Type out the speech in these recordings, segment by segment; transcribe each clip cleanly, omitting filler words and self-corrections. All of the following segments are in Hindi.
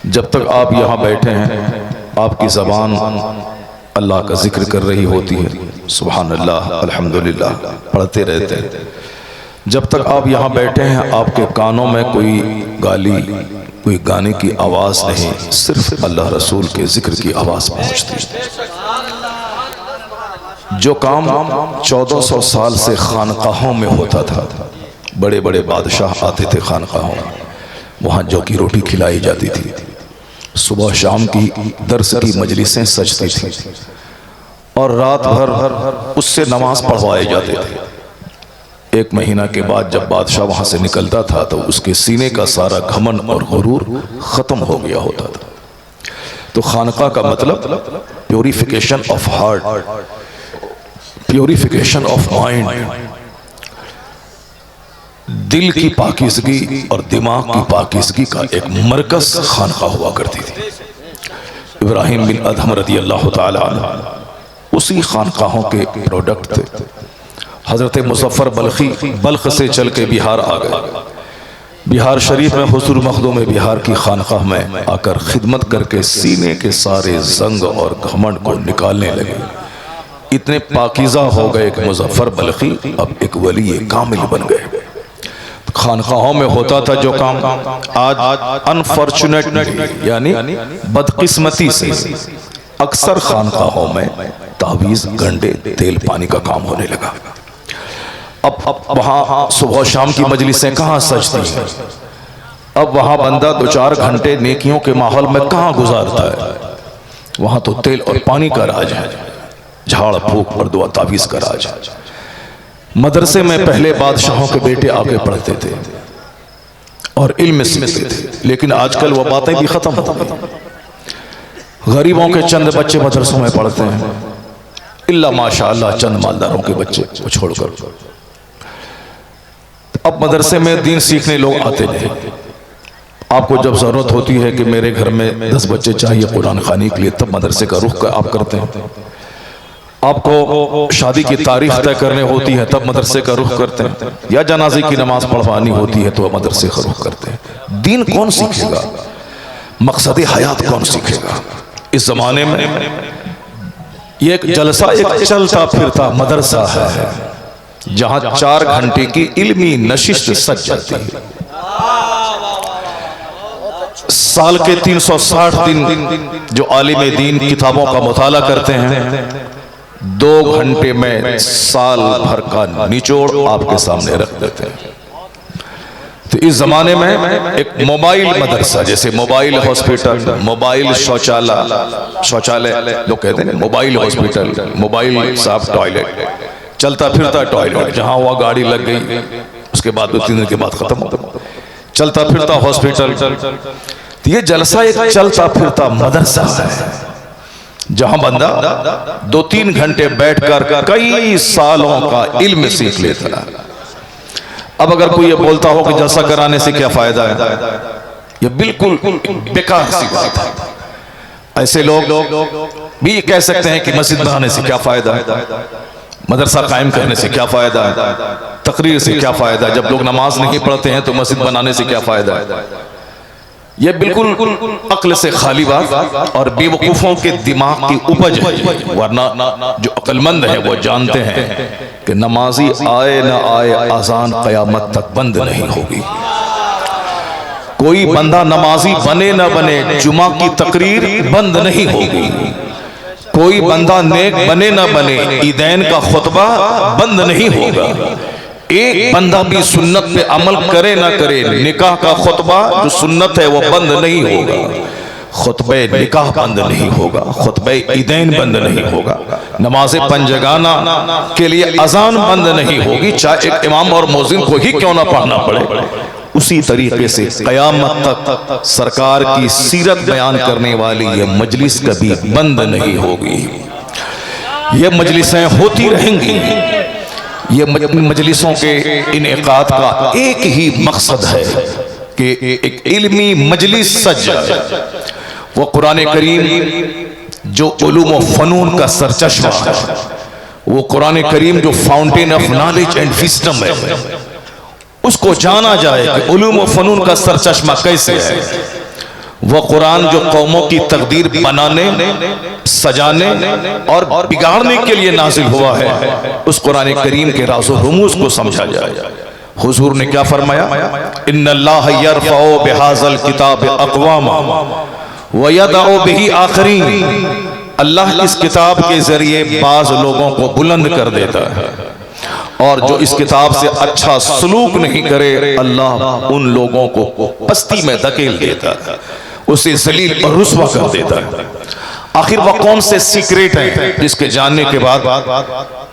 जब तक आप यहाँ बैठे हैं आपकी ज़बान अल्लाह का जिक्र कर रही होती है, सुभान अल्लाह अल्हम्दुलिल्लाह पढ़ते रहते हैं। जब तक आप यहाँ बैठे हैं आपके कानों में कोई गाली कोई गाने की आवाज़ नहीं, सिर्फ अल्लाह रसूल के जिक्र की आवाज़ पहुँचती है। जो काम 1400 साल से खानकाहों में होता था, बड़े बड़े बादशाह आते थे खानकाहों में, वहाँ जौ की रोटी खिलाई जाती थी, सुबह शाम की दर्स की मजलिसें सजती थी और रात भर उससे नमाज पढ़वाए जाते थे। एक महीना के बाद जब बादशाह वहाँ से निकलता था तो उसके सीने का सारा घमंड और गुरूर ख़त्म हो गया होता था। तो खानका का मतलब purification of heart, purification of mind, दिल की पाकीज़गी और दिमाग की पाकीज़गी का एक मरकज़ खानका हुआ करती थी। इब्राहिम बिन अदहम रज़ी अल्लाह ताला अन्हु उसी खानकाहों के प्रोडक्ट थे। हज़रत मुज़फ़्फ़र बल्खी बल्ख से चल के बिहार आ गए। बिहार शरीफ में हुज़ूर मखदूम बिहार की खानकाह में आकर खिदमत करके सीने के सारे जंग और घमंड को निकालने लगे। इतने पाकीज़ा हो गए कि मुज़फ़्फ़र बल्खी अब एक वली कामिल बन गए। खानकाहों में होता था जो काम आज अनफॉर्चुनेटली यानी बदकिस्मती से अक्सर खानकाहों में तावीज़, गंडे, तेल पानी का काम होने लगा। अब वहाँ सुबह शाम की मजलिसें कहाँ सजती हैं, अब वहाँ बंदा 2-4 घंटे नेकियों के माहौल में कहाँ गुजारता है। वहाँ तो तेल और पानी का राज है, झाड़ फूक और दुआ तावीज़ का राज है। मदरसे में पहले बादशाहों के बेटे आके पढ़ते थे और इल्म सीखते थे, लेकिन आजकल वो बातें भी खत्म हो गई। गरीबों के चंद बच्चे मदरसों में पढ़ते हैं, इल्ला माशाअल्लाह चंद मालदारों के बच्चे को छोड़कर। अब मदरसे में दीन सीखने लोग आते नहीं। आपको जब जरूरत होती है कि मेरे घर में 10 बच्चे चाहिए कुरान खानी के लिए, तब मदरसे का रुख आप करते हैं। आपको शादी की तारीख तय करने होती है तब मदरसे का रुख करते हैं, या जनाजे की नमाज पढ़वानी होती है तो मदरसे का रुख करते हैं। दीन कौन सीखेगा, मकसद हयात कौन सीखेगा। इस जमाने में ये एक जलसा, एक चलता फिरता मदरसा है जहां 4 घंटे की इल्मी नशिस्त सज जाती है। साल के 360 दिन जो आलिम दीन किताबों का मुताला करते हैं, 2 घंटे में साल भर का निचोड़ आपके सामने रख देते हैं। तो इस जमाने में एक मोबाइल मदरसा, जैसे मोबाइल हॉस्पिटल, मोबाइल शौचालय लोग कहते हैं, मोबाइल हॉस्पिटल, मोबाइल साफ टॉयलेट, चलता फिरता टॉयलेट, जहां हुआ गाड़ी लग गई उसके बाद 2-3 दिन के बाद खत्म हो, चलता फिरता हॉस्पिटल। ये जलसा एक चलता फिरता मदरसा है जहां बंदा 2-3 घंटे बैठकर कई सालों का इल्म सीख लेता है। अब अगर कोई ये बोलता हो कि जलसा कराने से क्या फायदा है, ये बिल्कुल बेकार सी बात है। ऐसे लोग भी कह सकते हैं कि मस्जिद बनाने से क्या फायदा है, मदरसा कायम करने से क्या फायदा है, तकरीर से क्या फायदा है, जब लोग नमाज नहीं पढ़ते हैं तो मस्जिद बनाने से क्या फायदा है। ये बिल्कुल अक्ल से खाली बात और बेवकूफ़ों के दिमाग की उपज है। वरना जो अक्लमंद है वो जानते हैं कि नमाजी आए न आए अजान क़यामत तक बंद नहीं होगी। कोई बंदा नमाजी बने न बने जुमा की तकरीर बंद नहीं होगी। कोई बंदा नेक बने न बने ईदैन का खुतबा बंद नहीं होगा। एक बंदा भी सुन्नत पे अमल करे ना करे, निकाह का खुतबा जो सुन्नत है वो बंद नहीं होगा, खुतबे निकाह बंद नहीं होगा, खुतबे ईदैन बंद नहीं होगा, नमाज पंजगाना के लिए अजान बंद नहीं होगी, चाहे एक इमाम और मौज़िन को ही क्यों ना पढ़ना पड़े। उसी तरीके से क़यामत तक सरकार की सीरत बयान करने वाली ये मजलिस कभी बंद नहीं होगी। ये मजलिसें होती रहेंगी। ये मजलिसों के इनेकाद का एक ही मकसद है कि एक इल्मी मजलिस सज जाए। वो कुरान करीम जो उलूम व फ़नून का सरचश्मा है, वो कुरान करीम जो fountain of knowledge and wisdom है, उसको जाना जाए कि उलूम व फ़नून का सरचश्मा कैसे है। वह कुरान जो कौमों की तकदीर बनाने, सजाने और बिगाड़ने के लिए नाजिल हुआ है, उस कुरान करीम के राज़ व रुमूज़ को समझा जाए। हुजूर ने क्या फरमाया, इन्नल्लाह यरफ़उ बिहाज़ल किताब अक़वामा व यदअउ बिही आख़रीन। अल्लाह इस किताब के जरिए बाज लोगों को बुलंद कर देता है, और जो इस किताब से अच्छा सलूक नहीं करे, अल्लाह उन लोगों को पस्ती में धकेल देता है, उसे जलील और रुस्वा कर देता है। आखिर वह कौन से सीक्रेट है जिसके जानने के बाद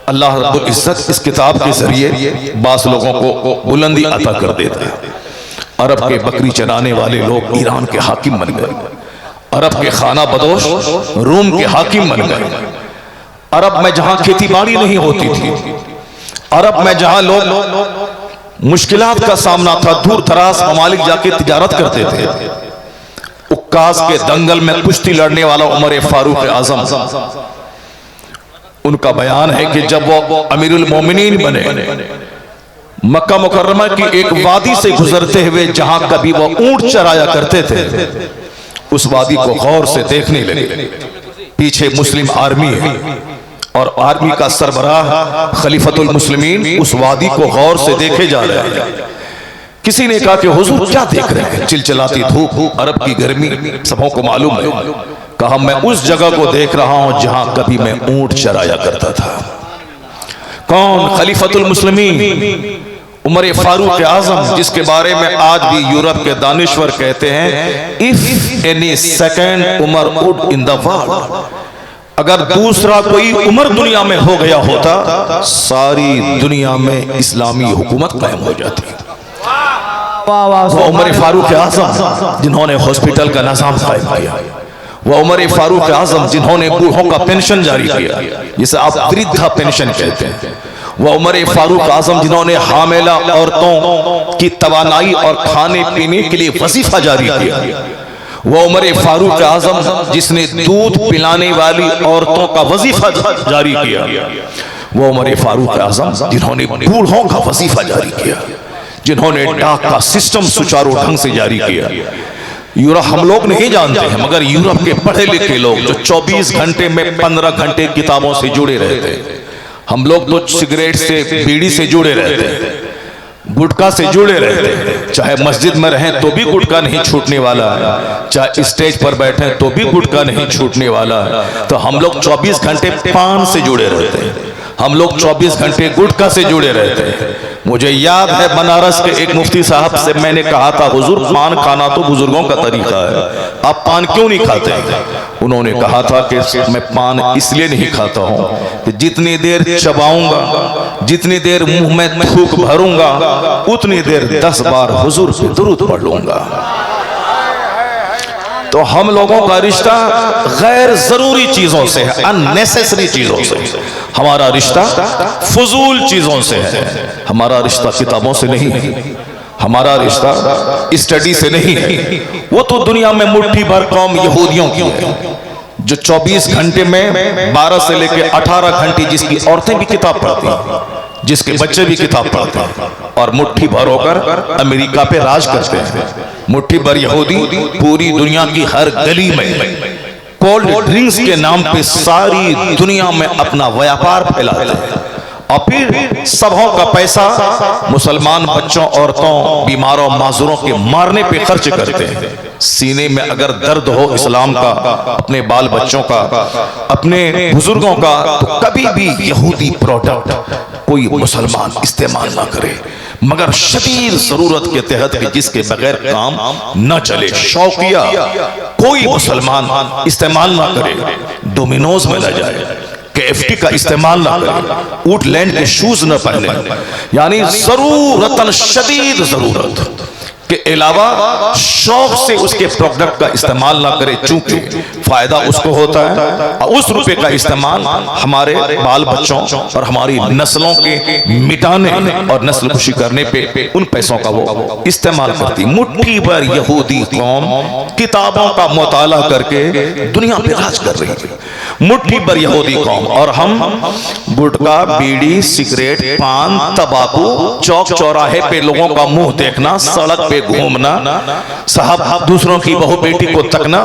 अल्लाह रब्बुल इज्जत इस किताब के जरिए बास लोगों को बुलंदी अता कर देता है। अरब के बकरी चराने वाले लोग ईरान के हाकिम बन गए, अरब के खाना बदोश रोम के हाकिम बन गए। अरब में जहां खेती बाड़ी नहीं होती थी, अरब में जहां लोग मुश्किलात का सामना था, दूर दराज ममालिक जाके तिजारत करते थे। उक्कास के दंगल में कुश्ती लड़ने वाला उमर फारूक आजम, उनका बयान है कि जब वो अमीरुल मोमिनीन बने, मक्का मुकर्रमा की एक वादी से गुजरते हुए जहां कभी वो ऊंट चराया करते थे, उस वादी को गौर से देखने लगे। पीछे मुस्लिम आर्मी है और आर्मी का सरबराह खलीफतुल मुस्लिमीन उस वादी को गौर से देखे जा रहे हैं। किसी ने कहा कि हुजूर क्या देख रहे हैं, चिलचिलाती धूप, अरब की गर्मी, सबों को मालूम है। कहा मैं उस जगह को देख रहा हूं जहां कभी मैं ऊंट चराया करता था। कौन? खलीफतुल मुस्लिमीन उमर फारूक आजम, जिसके बारे में आज भी यूरोप के दानिश्वर कहते हैं, if any second Umar would in the world, अगर दूसरा कोई उमर दुनिया में हो गया होता, सारी दुनिया में इस्लामी हुकूमत कायम हो जाती। वो उमर फारूक आजम जिन्होंने हॉस्पिटल का निजाम कायम किया, वो उमर फारूक आजम जिन्होंने बूढ़ों का पेंशन जारी किया, जिसे आप वृद्धा पेंशन कहते हैं। वो उमर फारूक आजम जिन्होंने हामिला औरतों की तवानाई और खाने पीने के लिए वजीफा जारी किया। वो उमर फारूक आजम जिसने दूध पिलाने वाली औरतों का वजीफा जारी किया। वो उमर फारूक आजम जिन्होंने बूढ़ों का वजीफा जारी किया, जिन्होंने डाक का सिस्टम सुचारू ढंग से जारी किया। यूरोप हम लोग नहीं जानते हैं, मगर यूरोप के पढ़े लिखे लोग जो 24 घंटे में 15 घंटे किताबों से जुड़े रहते हैं, हम लोग तो सिगरेट से, बीड़ी से जुड़े रहते हैं, गुटखा से जुड़े रहते हैं। चाहे मस्जिद में रहें तो भी गुटखा नहीं छूटने वाला है, चाहे स्टेज पर बैठे तो भी गुटखा नहीं छूटने वाला है। तो हम लोग 24 घंटे पान से जुड़े रहते हैं, हम लोग 24 घंटे गुटखा से जुड़े रहते हैं। मुझे याद है बनारस के एक मुफ्ती साहब से मैंने कहा था, हुजूर पान खाना तो बुजुर्गों का तरीका है, आप पान क्यों नहीं खाते? उन्होंने कहा था कि मैं पान इसलिए नहीं खाता हूं कि जितनी देर चबाऊंगा, जितनी देर मुंह में थूक भरूंगा, उतनी देर 10 बार हुजूर पे दुरूद पढ़ लूंगा। तो हम लोगों का रिश्ता गैर जरूरी चीजों से है, अननेसेसरी चीजों से। हमारा रिश्ता फजूल चीजों से है, हमारा रिश्ता किताबों से नहीं है, हमारा रिश्ता स्टडी से नहीं है। वो तो दुनिया में मुट्ठी भर कौम यहूदियों की है जो 24 घंटे में 12 से लेकर 18 घंटे जिसकी औरतें भी किताब पढ़ती हैं, जिसके बच्चे भी किताब पढ़ते हैं, और मुट्ठी भर होकर अमेरिका पे राज करते हैं। मुट्ठी भर यहूदी पूरी दुनिया की हर गली में कोल्ड ड्रिंक्स के नाम पे सारी दुनिया में अपना व्यापार फैलाते हैं, और फिर सबों का पैसा मुसलमान बच्चों, औरतों, बीमारों, माजूरों के मारने पे खर्च करते हैं। सीने में अगर दर्द हो इस्लाम का, अपने बाल बच्चों का, अपने बुजुर्गों का, तो कभी भी यहूदी प्रोडक्ट कोई मुसलमान इस्तेमाल ना करे, मगर शदीद जरूरत के तहत कि जिसके बगैर काम न चले, शौकिया कोई मुसलमान इस्तेमाल ना करे। डोमिनोज में न जाए, KFT का इस्तेमाल ना करे, वुडलैंड के शूज न पहने, यानी जरूरतन शदीद जरूरत के अलावा शौक से उसके प्रोडक्ट का इस्तेमाल ना करे, चूंकि फायदा उसको होता है और उस रुपए का इस्तेमाल हमारे बाल बच्चों और हमारी नस्लों के मिटाने और नस्ल खुशी करने पे उन पैसों का वो इस्तेमाल करती। मुट्ठी भर यहूदी कौम किताबों का मुताला करके दुनिया पे राज कर रही है, मुट्ठी भर यहूदी कौम, और हम गुटखा, बीड़ी, सिगरेट, पान, तंबाकू, चौक चौराहे पे लोगों का मुंह देखना, सड़क पे पे घूमना, साहब दूसरों की बहू बेटी को तकना,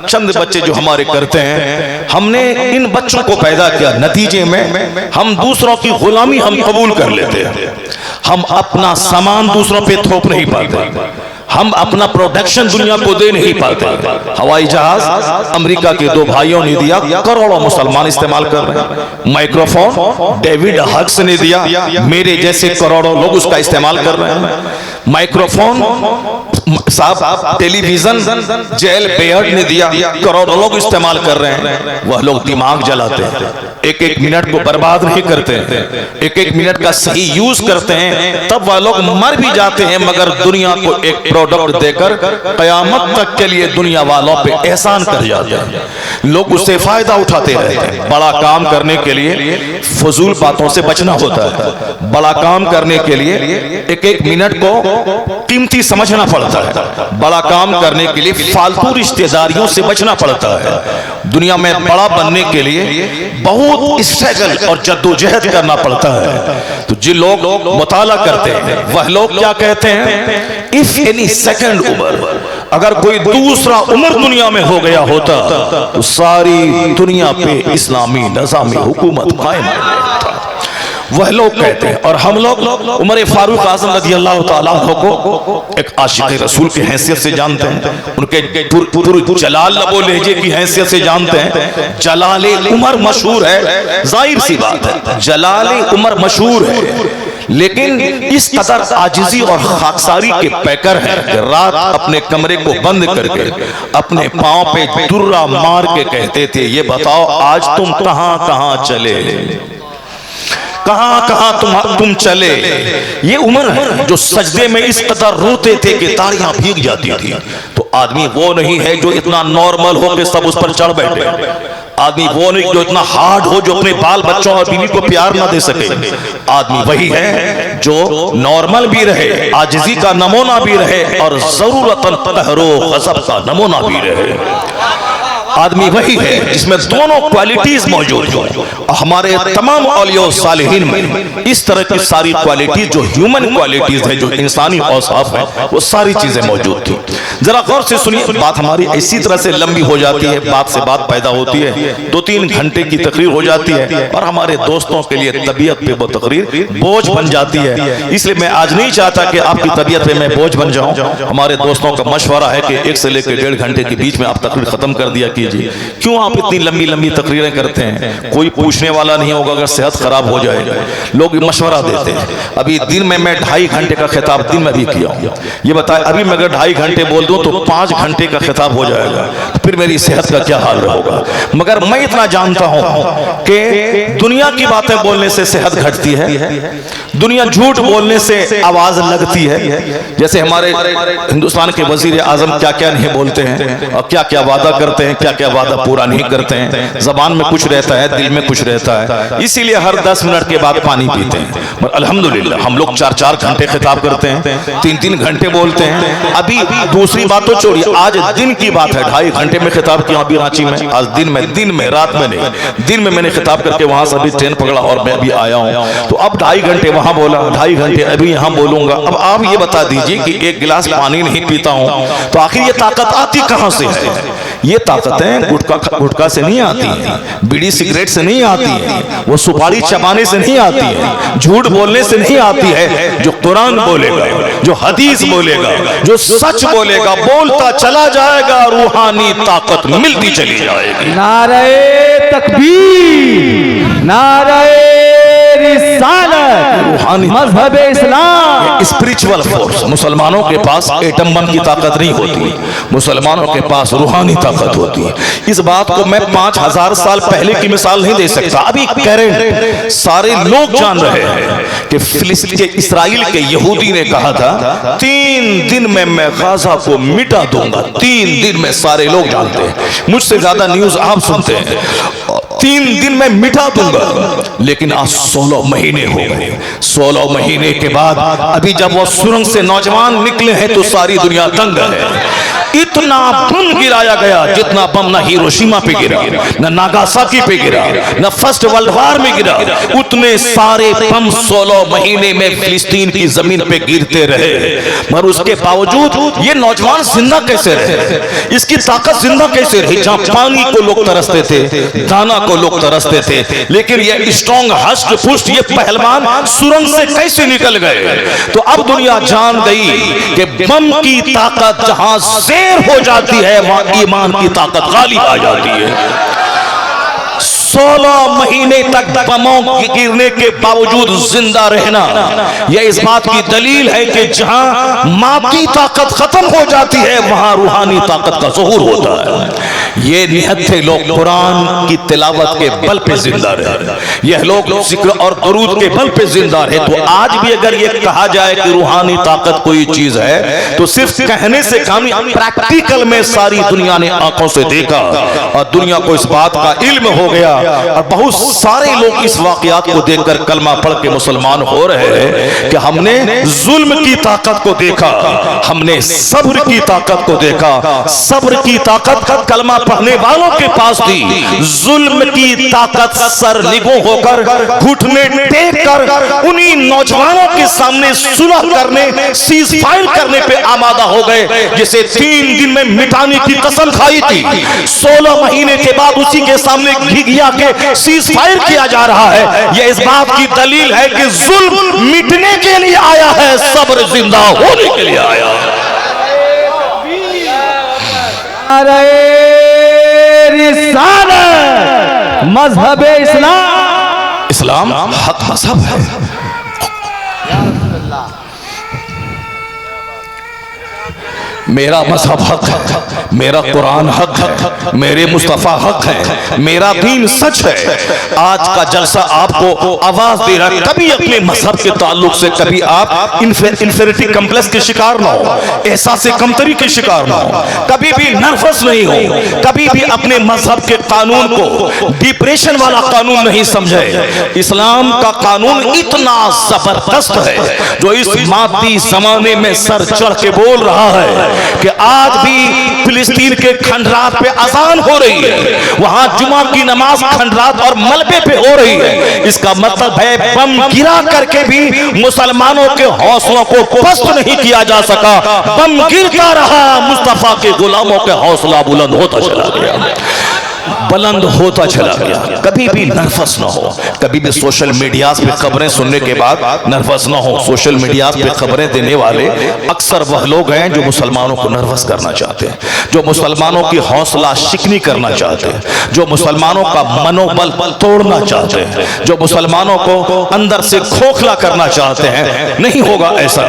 चंद बच्चे जो हमारे करते हैं, हमने इन बच्चों को पैदा किया, नतीजे में हम दूसरों की गुलामी हम कबूल कर लेते हैं। हम अपना सामान दूसरों पे थोप नहीं पाते, हम अपना प्रोडक्शन दुनिया को दे नहीं पाते। हवाई जहाज अमेरिका के दो भाइयों ने दिया, करोड़ों मुसलमान इस्तेमाल कर रहे हैं। माइक्रोफोन डेविड हक्स ने दिया, मेरे जैसे करोड़ों लोग उसका इस्तेमाल कर रहे हैं। माइक्रोफोन साहब टेलीविजन जेल बेयर्ड ने दिया, करोड़ों लोग इस्तेमाल कर रहे हैं। वह लोग दिमाग जलाते हैं, एक एक मिनट को बर्बाद नहीं करते, एक एक मिनट का सही यूज करते हैं, तब वह लोग मर भी जाते हैं, मगर दुनिया को एक प्रोडक्ट देकर कयामत तक के लिए दुनिया वालों पे एहसान कर जाते हैं। लोग उससे फायदा उठाते रहते हैं। बड़ा काम करने के लिए फजूल बातों से बचना होता है। बड़ा काम करने के लिए एक एक मिनट को कीमती समझना पड़ता है। बड़ा काम करने के लिए फालतू रिश्तेदारियों से बचना पड़ता है। दुनिया में बड़ा बनने के लिए बहुत स्ट्रगल और जद्दोजहद करना पड़ता है। तो जिन लोग मुताला करते हैं वह लोग क्या कहते हैं, इफ एनी सेकंड उमर, अगर कोई दूसरा उमर दुनिया में हो गया होता तो सारी दुनिया पे इस्लामी निज़ाम हुकूमत कायम हो जाता। वह लोग कहते हैं, और हम लोग उमर फारूक आज़म रज़ी अल्लाह तआला अन्हु को एक आशिक़ रसूल की हैसियत से जानते हैं, उनके जलाल लबो लहजे की हैसियत से जानते हैं। जलाले उमर मशहूर है, जाहिर सी बात है, जलाले उमर मशहूर है, लेकिन इस कदर आजिजी और खाकसारी के पैकर हैं कि रात अपने कमरे को बंद करके अपने पांव पे दुर्रा मार के कहते थे, ये बताओ आज तुम कहां कहां चले, कहां कहां तुम चले। ये उम्र है जो सजदे में इस कदर रोते थे कि ताड़ियां भीग जाती थी। तो आदमी वो नहीं है जो इतना नॉर्मल हो के सब उस पर चढ़ बैठे, आदमी वो नहीं जो इतना हार्ड हो जो अपने बाल बच्चों और बीवी को प्यार ना दे सके। आदमी वही है जो नॉर्मल भी रहे, आजिजी का नमूना भी रहे, और जरूरतन कहरो गज़ब का नमूना भी रहे। आदमी वही है जिसमें दोनों क्वालिटीज मौजूद हो। हमारे तमाम औलिया सालिहीन में इस तरह की सारी क्वालिटीज जो ह्यूमन क्वालिटीज है, जो इंसानी औसाफ है, वो सारी चीजें मौजूद थी। जरा गौर से सुनिए, बात हमारी इसी तरह से लंबी हो जाती है, बात से बात पैदा होती है, 2-3 घंटे की तकरीर हो जाती है, और हमारे दोस्तों के लिए तबीयत पे वो तकरीर बोझ बन जाती है। इसलिए मैं आज नहीं चाहता कि आपकी तबीयत पे मैं बोझ बन जाऊं। हमारे दोस्तों का मशवरा है कि 1 से लेकर 1.5 घंटे के बीच में आप तकरीर खत्म कर दिया कीजिए। क्यों आप इतनी लंबी लंबी तकरीरें करते हैं? कोई पूछने वाला नहीं होगा अगर सेहत खराब हो जाए। लोग मशवरा देते हैं। अभी दिन में मैं 2.5 घंटे का खिताब दिन में भी किया हूं। ये बताए, अभी मैं अगर 2.5 घंटे बोल दूं तो 5 घंटे का खिताब हो जाएगा, तो फिर मेरी सेहत का क्या हाल होगा। मगर मैं इतना जानता हूं कि दुनिया की बातें बोलने से सेहत घटती है, दुनिया झूठ बोलने से आवाज लगती है। जैसे हमारे हिंदुस्तान के वजीर आजम क्या क्या नहीं बोलते हैं, और क्या क्या वादा करते हैं, क्या क्या वादा पूरा नहीं करते हैं। जबान में कुछ रहता है, दिल में कुछ रहता है, इसीलिए हर 10 मिनट के बाद पानी पीते हैं। पर अल्हम्दुलिल्लाह हम लोग 4-4 घंटे खिताब करते हैं, 3-3 घंटे बोलते हैं। अभी दूसरी बात तो छोड़िए, आज दिन की बात है, 2.5 घंटे में खिताब किया अभी रांची में। आज दिन में रात में नहीं, दिन में मैंने खिताब करके वहां से अभी ट्रेन पकड़ा और मैं भी आया हूं। तो अब 2.5 घंटे वहां बोला, 2.5 घंटे अभी यहां बोलूंगा। अब आप ये बता दीजिए कि 1 गिलास पानी नहीं पीता हूं तो आखिर ये ताकत आती कहां से है? ये ताकतें गुटखा से नहीं आती है, बीड़ी सिगरेट से नहीं आती है, वो सुपारी चबाने से नहीं आती है, झूठ बोलने से नहीं आती है। जो कुरान बोलेगा, जो हदीस बोलेगा, जो सच बोलेगा, बोलता चला जाएगा, रूहानी ताकत मिलती चली जाएगी। नारे तकबीर, नारे रिसालत, रूहानी मजहब इस्लाम, स्पिरिचुअल फोर्स। मुसलमानों के पास एटम बम की ताकत नहीं होती, मुसलमानों के पास रूहानी ताकत होती है। इस बात को मैं 5000 साल पहले की मिसाल नहीं दे सकता, अभी करेंट सारे लोग जान रहे हैं कि फिलिस्तीन के इस्राइल के यहूदी ने कहा था 3 दिन में मैं गाजा को मिटा दूंगा। 3 दिन में सारे लोग जानते हैं, मुझसे ज्यादा न्यूज आप सुनते हैं। 3 दिन में मिटा दूंगा, लेकिन आज 16 महीने हो गए। 16 महीने के बाद अभी जब वो सुरंग से नौजवान निकले हैं तो सारी दुनिया दंग है। इतना बम गिराया गया जितना बम ना हिरोशिमा पे गिरा, ना नागासाकी पे गिरा, ना फर्स्ट वर्ल्ड वॉर में गिरा, उतने सारे बम 16 महीने में फिलिस्तीन की जमीन पे गिरते रहे। मगर उसके बावजूद ये नौजवान जिंदा कैसे रहे, इसकी ताकत जिंदा कैसे रही? जहां पानी को लोग तरसते थे, दाना को लोग तरसते थे, लेकिन ये स्ट्रॉन्ग हष्ट पुष्ट ये पहलवान सुरंग से कैसे निकल गए? तो अब दुनिया जान गई कि बम की ताकत जहां शेर हो जाती है वहां ईमान की ताकत गालिब आ जाती है। 16 महीने तक बमों के गिरने के बावजूद जिंदा रहना यह इस बात की दलील है कि जहां मादी ताकत खत्म हो जाती है वहां रूहानी ताकत का ज़हूर होता है। ये निहत्थे लोग कुरान की तिलावत के बल पे जिंदा रहे, यह लोग जिक्र और दरूद के बल पे जिंदा रहे। तो आज भी अगर ये कहा जाए कि रूहानी ताकत कोई चीज है तो सिर्फ कहने से काम नहीं, प्रैक्टिकल में सारी दुनिया ने आंखों से देखा और दुनिया को इस बात का इल्म हो गया और बहुत सारे लोग इस वाकयात को देखकर कलमा पढ़ के मुसलमान हो रहे हैं कि हमने जुल्म की ताकत को देखा, हमने सब्र की ताकत को देखा। सब्र की ताकत कलमा पढ़ने वालों के पास थी, जुल्म की ताकत सर निगो होकर घुटने टेक कर उन्हीं नौजवानों के सामने सुलह करने, सीज फायर करने पे आमादा हो गए जिसे 3 दिन में मिटाने की कसम खाई थी। 16 महीने के बाद उसी के सामने घिघिया के सीज फायर किया जा रहा है। यह इस बात की दलील है कि जुल्म मिटने के लिए आया है, सब्र जिंदा होने के लिए आया है। रिसालत मजहब इस्लाम हक मजहब है। मेरा मजहब हक है, मेरा कुरान हक है, मेरे मुस्तफा हक है, मेरा दीन सच है। आज का जलसा आपको आवाज दे रहा है, कभी अपने मजहब के ताल्लुक से कभी आप इंफेरिटी कम्प्लेक्स के शिकार ना हो, एहसास कमतरी के शिकार ना हो, कभी भी नर्वस नहीं हो, कभी भी अपने मजहब के कानून को डिप्रेशन वाला कानून नहीं समझे। इस्लाम का कानून इतना जबरदस्त है जो इस मादी जमाने में सर चढ़ के बोल रहा है कि आज भी फिलिस्तीन के खंडरात पे अजान हो रही है, वहां जुमा की नमाज खंडरात और मलबे पे हो रही है। इसका मतलब है बम गिरा करके भी मुसलमानों के हौसलों को पस्त नहीं किया जा सका। बम गिरता रहा, मुस्तफा के गुलामों के हौसला बुलंद होता चला गया, बुलंद होता चला गया। कभी भी नर्वस ना हो, कभी भी सोशल मीडिया पे खबरें सुनने के बाद नर्वस ना हो। सोशल मीडिया पे खबरें देने वाले अक्सर वह लोग हैं जो मुसलमानों को नर्वस करना चाहते हैं, जो मुसलमानों की हौसला शिकनी करना चाहते हैं, जो मुसलमानों का मनोबल तोड़ना चाहते हैं, जो मुसलमानों को अंदर से खोखला करना चाहते हैं। नहीं होगा ऐसा,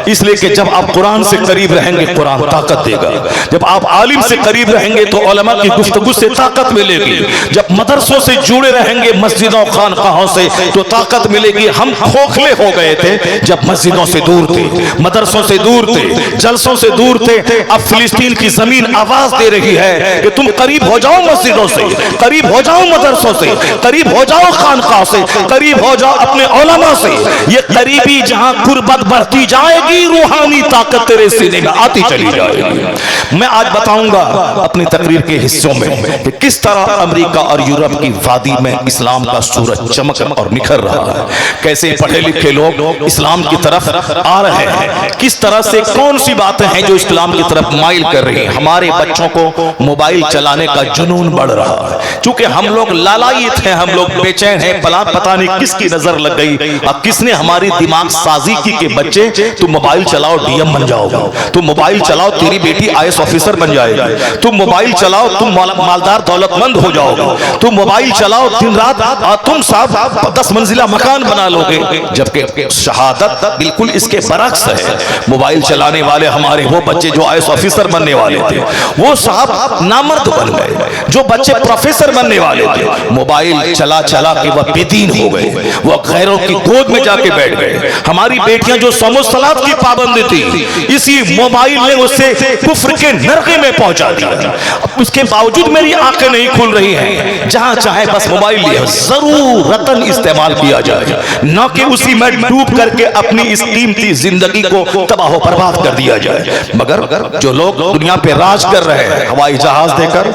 इसलिए कि जब आप कुरान से करीब रहेंगे कुरान ताकत देगा, जब आप आलिम से करीब रहेंगे तो उलमा की गुफ्तगू से ताकत मिलेगी, जब मदरसों से जुड़े रहेंगे मस्जिदों खानकाहों से तो ताकत मिलेगी। हम खोखले हो गए थे जब मस्जिदों से दूर थे, मदरसों से दूर थे, जलसों से दूर थे। अब फिलिस्तीन की जमीन आवाज दे रही है कि तुम करीब हो जाओ मस्जिदों से, करीब हो जाओ मदरसों से, करीब हो जाओ खानकाहों से, करीब हो जाओ अपने उलमा से। ये करीबी जहां कुर्बत बढ़ती जाएगी, रूहानी ताकत तेरे सीने में आती चली जाएगी। मैं आज बताऊंगा अपनी तकरीर के हिस्सों में कि किस तरह अमेरिका और यूरोप की वादी में इस्लाम का सूरज चमक और निखर रहा है, कैसे पढ़े लिखे लोग इस्लाम की तरफ आ रहे हैं, किस तरह से कौन सी बातें हैं जो इस्लाम की तरफ माइल कर रही हैं। हमारे बच्चों को मोबाइल चलाने का जुनून बढ़ रहा है, क्योंकि हम लोग लालायित हैं, हम लोग बेचैन हैं। पता नहीं किसकी नजर लग गई और किसने हमारी दिमाग साजी की कि बच्चे तुम मोबाइल चलाओ डीएम बन जाओगे, तुम मोबाइल चलाओ तेरी बेटी आईएएस ऑफिसर बन जाएगी, तुम मोबाइल चलाओ तुम मालदार दौलतमंद हो जाओगे, तुम मोबाइल चलाओ दिन रात तुम साहब 10 मंजिला मकान बना लोगे। जबकि शहादत बिल्कुल इसके बरक्स है। मोबाइल चलाने वाले हमारे वो बच्चे जो आईएएस ऑफिसर बनने वाले थे वो साहब नामर्द बन गए, जो बच्चे प्रोफेसर बनने वाले थे मोबाइल चला चला के वह बेदीन हो गए, वह गैरों की गोद में जाके बैठ गए। हमारी बेटियां जो समूसलात की पाबंदी थी, इसी मोबाइल ने उसे कुफ्र के नरके में पहुंचा दिया। उसके बावजूद मेरी आंखें नहीं खुल रही हैं, जहां चाहे बस मोबाइल लिए जरूरतन इस्तेमाल किया जाए, न कि उसी में डूब करके अपनी इस कीमती जिंदगी को तबाह बर्बाद कर दिया जाए। मगर जो लोग दुनिया पे राज कर रहे हैं, हवाई जहाज देकर,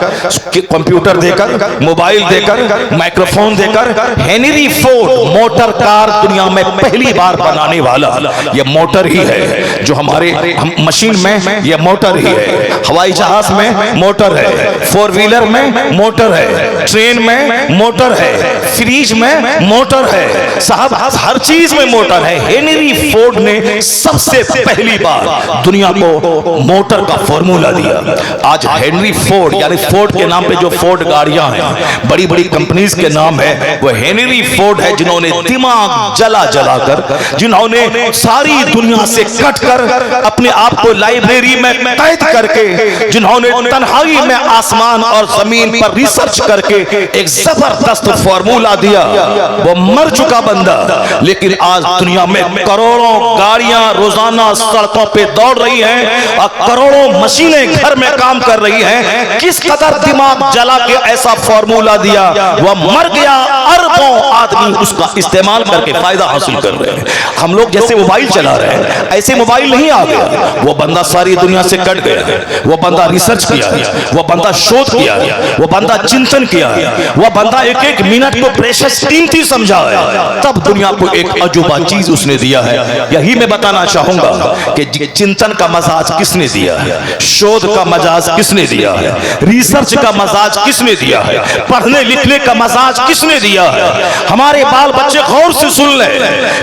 कंप्यूटर देकर, मोबाइल देकर, माइक्रोफोन देकर, हेनरी फोर्ड मोटर कार दुनिया में पहली बार बनाने वाला ये मोटर ही है। जो हमारे मशीन में ये मोटर ही है, हवाई जहाज में मोटर है, फोर व्हीलर में मोटर है, ट्रेन में मोटर है, फ्रिज में मोटर है, साहब हर चीज में मोटर है। हेनरी फोर्ड ने सबसे पहली बार दुनिया को मोटर का फॉर्मूला दिया। आज हेनरी फोर्ड यानी फोर्ड के नाम पे जो फोर्ड गाड़ियां हैं, बड़ी बड़ी कंपनीज के नाम है, वो हेनरी फोर्ड है, जिन्होंने दिमाग जला कर, जिन्होंने सारी दुनिया से कट कर अपने आप को लाइब्रेरी में कैद करके, जिन्होंने तन्हाई में आसमान और जमीन पर रिसर्च करके एक जबरदस्त फॉर्मूला दिया। वो मर चुका बंदा, लेकिन आज दुनिया में करोड़ों गाड़ियां रोजाना सड़कों पे दौड़ रही हैं और करोड़ों मशीनें घर में काम कर रही हैं। किस कदर दिमाग जला के ऐसा फॉर्मूला दिया, वह मर गया। अरबों आदमी उसका इस्तेमाल करके फायदा हासिल कर रहे हैं। हम लोग जैसे मोबाइल चला रहे हैं, ऐसे मोबाइल नहीं आ गया। वो बंदा सारी दुनिया से कट गया, वो बंदा रिसर्च किया, वो बंदा शोध किया, वो बंदा चिंतन किया, वो बंदा एक एक मिनट को प्रेशियस कीमती समझा है, तब दुनिया को एक अजूबा चीज उसने दिया है। यही मैं बताना चाहूंगा कि चिंतन का मजाज किसने दिया है, शोध का मजाज किसने दिया है, रिसर्च का मजाज किसने दिया है, पढ़ने लिखने का मजाज किसने दिया है। हमारे बाल बच्चे गौर से सुन ले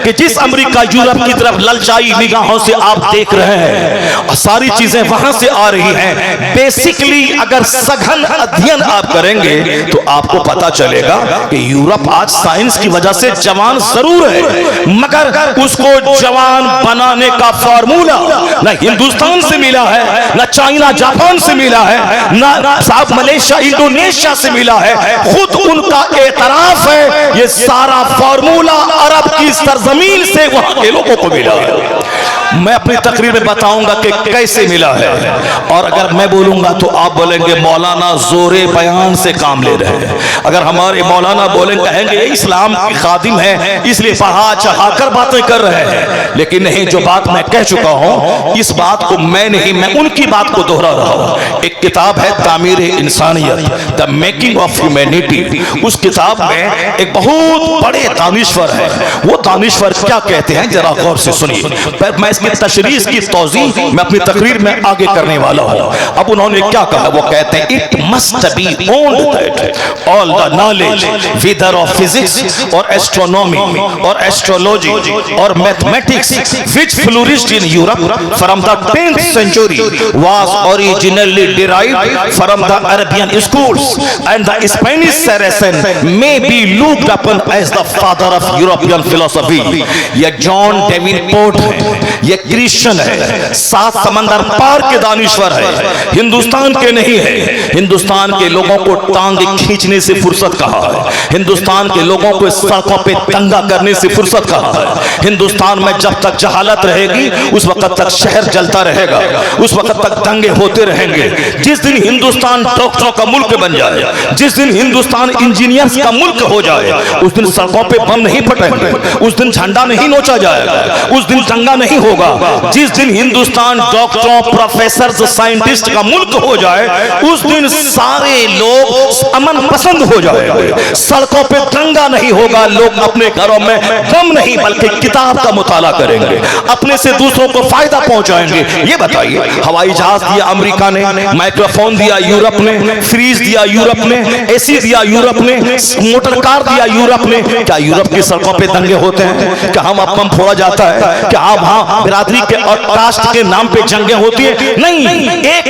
कि जिस अमेरिका यूरोप की तरफ ललचाई निगाहों से आप देख रहे हैं, और सारी चीजें वहां से आ रही हैं। बेसिकली अगर सघन अध्ययन आप करेंगे तो आपको पता चलेगा कि यूरोप आज साइंस की वजह से जवान जरूर है, मगर उसको जवान बनाने का फॉर्मूला न हिंदुस्तान से मिला है, न चाइना जापान से मिला है, न साहब मलेशिया इंडोनेशिया से मिला है। खुद उनका एतराफ है ये सारा फॉर्मूला अरब की सरजमीन से वहां के लोगों को मिला है। मैं अपनी तकरीर में बताऊंगा कि कैसे मिला है, और अगर मैं बोलूंगा तो आप बोलेंगे मौलाना जोरे बयान से काम ले रहे हैं। अगर हमारे मौलाना बोलेंगे, कहेंगे इस्लाम की खादिम है इसलिए बढ़ा चढ़ाकर बातें कर रहे हैं। लेकिन नहीं, जो बात मैं कह चुका हूं, इस बात को मैं नहीं, मैं उनकी बात को दोहरा रहा हूं। एक किताब है तामीर इंसानियत, द मेकिंग ऑफ ह्यूमैनिटी। उस किताब में एक बहुत बड़े दानिश्वर है, वो दानिश्वर क्या कहते हैं जरा गौर से सुनिए। मैं इसकी तशरीह की तौज़ीह मैं अपनी तकरीर में आगे करने वाला हूं। अब उन्होंने क्या कहा, वो कहते हैं it must be owned that all the knowledge whether of physics और एस्ट्रोनॉमी और एस्ट्रोलॉजी और mathematics which flourished in Europe from the 10th century was originally derived from the Arabian schools, and the Spanish Saracen may be looked upon as the father of European philosophy। ये जॉन डेविनपोर्ट है, ये क्रिश्चियन है, सात समंदर पार के दानिश्वर है, हिंदुस्तान के नहीं है। हिंदुस्तान के लोगों को टांग खींचने से फुर्सत कहा है, हिंदुस्तान के लोगों को सड़कों पे दंगा करने से फुर्सत कहा है। हिंदुस्तान में जब तक जहालत रहेगी उस वक्त तक शहर जलता रहेगा, उस वक्त तक दंगे होते रहेंगे। जिस दिन हिंदुस्तान डॉक्टरों का मुल्क बन जाए, जिस दिन हिंदुस्तान इंजीनियर्स का मुल्क हो जाए, उस दिन सड़कों पे बम नहीं फटेंगे, उस दिन झंडा नहीं नोचा जाएगा, उस दिन दंगा नहीं होगा। जिस दिन हिंदुस्तान डॉक्टरों, प्रोफेसर, साइंटिस्ट का मुल्क हो जाए, उस दिन सारे लोग अमन पसंद हो जाएंगे, सड़कों पे दंगा नहीं होगा, लोग अपने घरों में गम नहीं बल्कि किताब का मुताला करेंगे, अपने से दूसरों को फायदा पहुंचाएंगे। ये बताइए, हवाई जहाज दिया अमेरिका ने, माइक्रोफोन दिया यूरोप ने, फ्रीज दिया यूरोप ने, एसी दिया यूरोप ने, मोटर कार दिया यूरोप ने। क्या यूरोप की सड़कों पे दंगे होते हैं? क्या हम बम फोड़ा जाता है? क्या वहां बिरादरी के और कास्ट के नाम पे जंगें होती है? नहीं,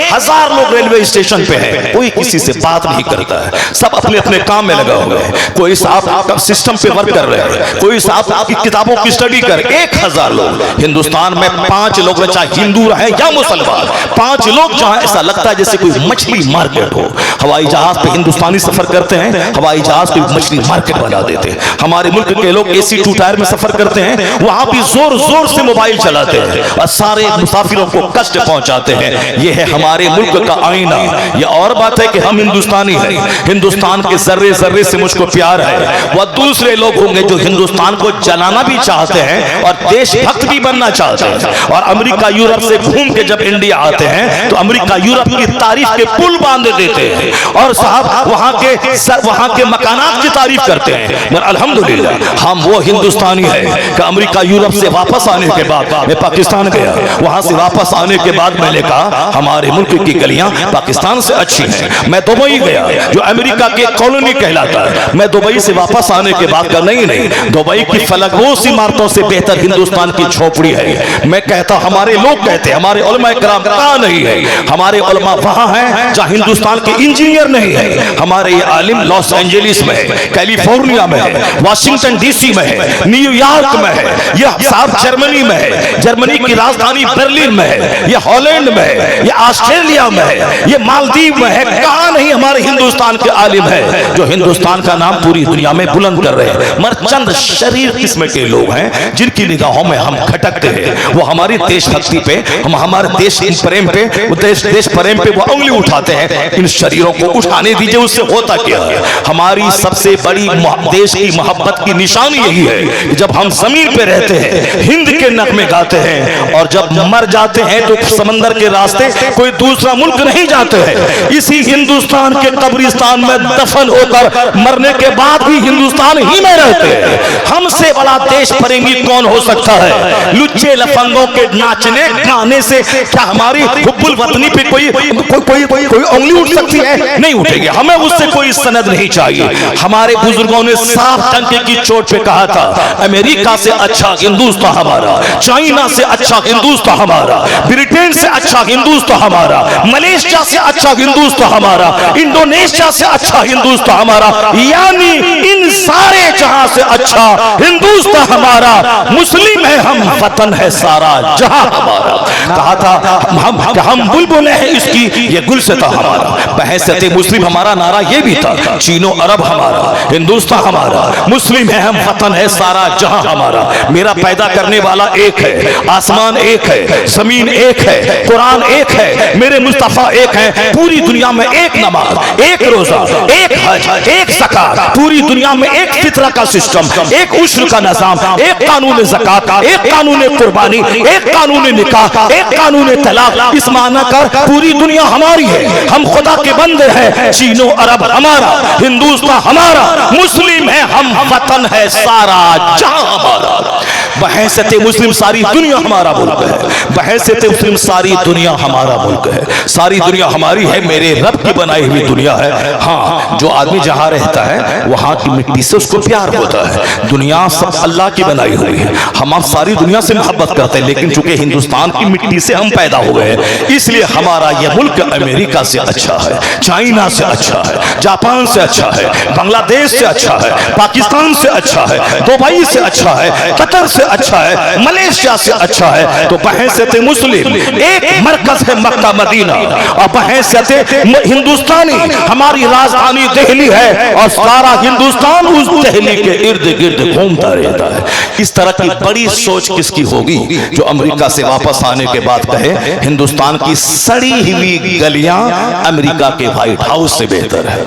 1000 लोग रेलवे स्टेशन पे हैं, कोई किसी से बात नहीं करता है, सब अपने अपने काम में लगा हुआ है। कोई साहब सिस्टम पे वर्क कर रहे हैं, कोई साहब किताबों की स्टडी कर। 1000 लोग हिंदुस्तान में, 5 लोग में, चाहे हिंदू रहे या मुसलमान, 5 लोग जहां ऐसा लगता है जैसे कोई मछली मार्केट हो। हवाई जहाज पे हिंदुस्तानी सफर करते हैं, हवाई जहाज पे मछली मार्केट बना देते हैं। हमारे मुल्क के लोग AC 2 टायर में सफर करते हैं, वहां भी जोर जोर से मोबाइल चलाते हैं और सारे मुसाफिरों को कष्ट पहुंचाते हैं। यह है हमारे मुल्क का आईना। यह और बात है कि हम हिंदुस्तानी हैं, हिंदुस्तान के जर्रे जर्रे से मुझको प्यार है, वह दूसरे लोग होंगे जो हिंदुस्तान को जलाना भी चाहते हैं और देशभक्त भी बनना चाहते हैं। और अमेरिका यूरोप से घूम के जब इंडिया आते हैं तो अमेरिका यूरोप की तारीफ के पुल बांध देते हैं और साहब वहां के मकानात की तारीफ करते हैं। मगर अल्हम्दुलिल्लाह हम वो हिंदुस्तानी है कि अमेरिका यूरोप से वापस आने के बाद मैं पाकिस्तान गया, वहां से वापस आने के बाद मैंने कहा हमारे मुल्क की गलियां पाकिस्तान से अच्छी हैं। मैं दुबई गया जो अमेरिका के कॉलोनी कहलाता है, मैं दुबई से वापस आने के बाद का नहीं दुबई की फलकबोस इमारतों से बेहतर हिंदुस्तान की झोपड़ी है। मैं कहता हमारे लोग कहते हमारे उलमा इकराम कहां नहीं है, हमारे उलमा वहां हैं जहां हिंदुस्तान के इंजीनियर नहीं है। हमारे ये आलिम लॉस एंजलिस में है, कैलिफोर्निया में है, वाशिंगटन डीसी में है, न्यूयॉर्क में है, यह साउथ जर्मनी में है, जर्मनी की राजधानी बर्लिन में है, यह हॉलैंड में है, यह ऑस्ट्रेलिया में है, यह मालदीव में है। कहां नहीं हमारे हिंदुस्तान के आलिम है जो हिंदुस्तान का नाम पूरी दुनिया में बुलंद कर रहे हैं। मगर चंद शरीर किस्म के लोग हैं जिनकी निगाहों में हम खटकते हैं। वो हमारी देशभक्ति पे, हम हमारे देश प्रेम पे, देश प्रेम पे वो उंगली उठाते हैं। इन शरीरों को उठाने दीजिए, उससे होता क्या है? हमारी सबसे बड़ी देश की मोहब्बत की निशानी यही है कि जब हम जमीन पे रहते हैं हिंद के नगमे गाते हैं और जब मर जाते हैं तो समंदर के रास्ते कोई दूसरा मुल्क नहीं जाते हैं, इसी हिंदुस्तान के कब्रिस्तान में दफन होकर मरने के बाद भी हिंदुस्तान ही में रहते हैं। हमसे बड़ा देश प्रेमी कौन हो सकता है? लुच्चे लफंगों के नाचने गाने से क्या हमारी हुब्बुल वतनी पे कोई उंगली उठ सकती है? नहीं उठेगी। हमें उससे कोई सनद नहीं चाहिए। हमारे बुजुर्गों ने साफ टंके की चोट पे कहा था अमेरिका से अच्छा हिंदुस्तान हमारा, चाइना से अच्छा हिंदुस्तान हमारा, ब्रिटेन से अच्छा हिंदुस्तान हमारा, मलेशिया से अच्छा हिंदुस्तान हमारा, इंडोनेशिया से अच्छा हिंदुस्तान हमारा, यानी इन सारे जहां से अच्छा हिंदुस्तान हमारा। मुस्लिम है हम, वतन है सारा जहां हमारा। कहा था हम बुलबुल हैं इसकी, ये गुलसिता हमारा। बहैसियत मुस्लिम हमारा नारा ये भी था, चीनो अरब हमारा, हिंदुस्तान हमारा, मुस्लिम है हम, वतन है सारा जहां हमारा। मेरा पैदा करने वाला एक है, आसमान एक है, जमीन एक है, कुरान एक है, मेरे मुस्तफा एक है। पूरी दुनिया में एक नमाज, एक रोजा, एक हज, एक ज़कात, पूरी दुनिया में एक फितरा का सिस्टम, एक उश्र का निजाम, एक कानून ज़कात, एक कानून कुर्बानी, एक कानून निकाह, एक कानून तलाक। इस माना कर पूरी दुनिया हमारी है, हम खुदा के बंदे हैं। चीनो अरब हमारा, हिंदुस्तान हमारा, मुस्लिम है हम, वतन है सारा जहां हमारा। बहैसियत मुस्लिम सारी दुनिया हमारा मुल्क है, बहैसियत मुस्लिम सारी दुनिया हमारा मुल्क है, सारी दुनिया हमारी है, मेरे रब की बनाई हुई दुनिया है। हाँ, जो आदमी जहां रहता है वहां की मिट्टी से उसको प्यार होता है। दुनिया सब अल्लाह की बनाई हुई है, हम सारी दुनिया से मोहब्बत करते हैं, लेकिन चूंकि हिंदुस्तान की मिट्टी से हम पैदा हुए हैं इसलिए हमारा यह मुल्क अमेरिका से अच्छा है, चाइना से अच्छा है, जापान से अच्छा है, बांग्लादेश से अच्छा है, पाकिस्तान से अच्छा है, दुबई से अच्छा है, कतर से अच्छा है, मलेशिया से अच्छा है। तो बहैसियत मुस्लिम एक मरकज है मक्का मदीना, और बहैसियत हिंदुस्तानी हमारी राजधानी दिल्ली है और सारा हिंदुस्तान उस दिल्ली के इर्द गिर्द घूमता रहता है। इस तरह की बड़ी सोच किसकी होगी जो अमेरिका से वापस आने के बाद कहे हिंदुस्तान की सड़ी हुई गलियां अमेरिका के व्हाइट हाउस से बेहतर है,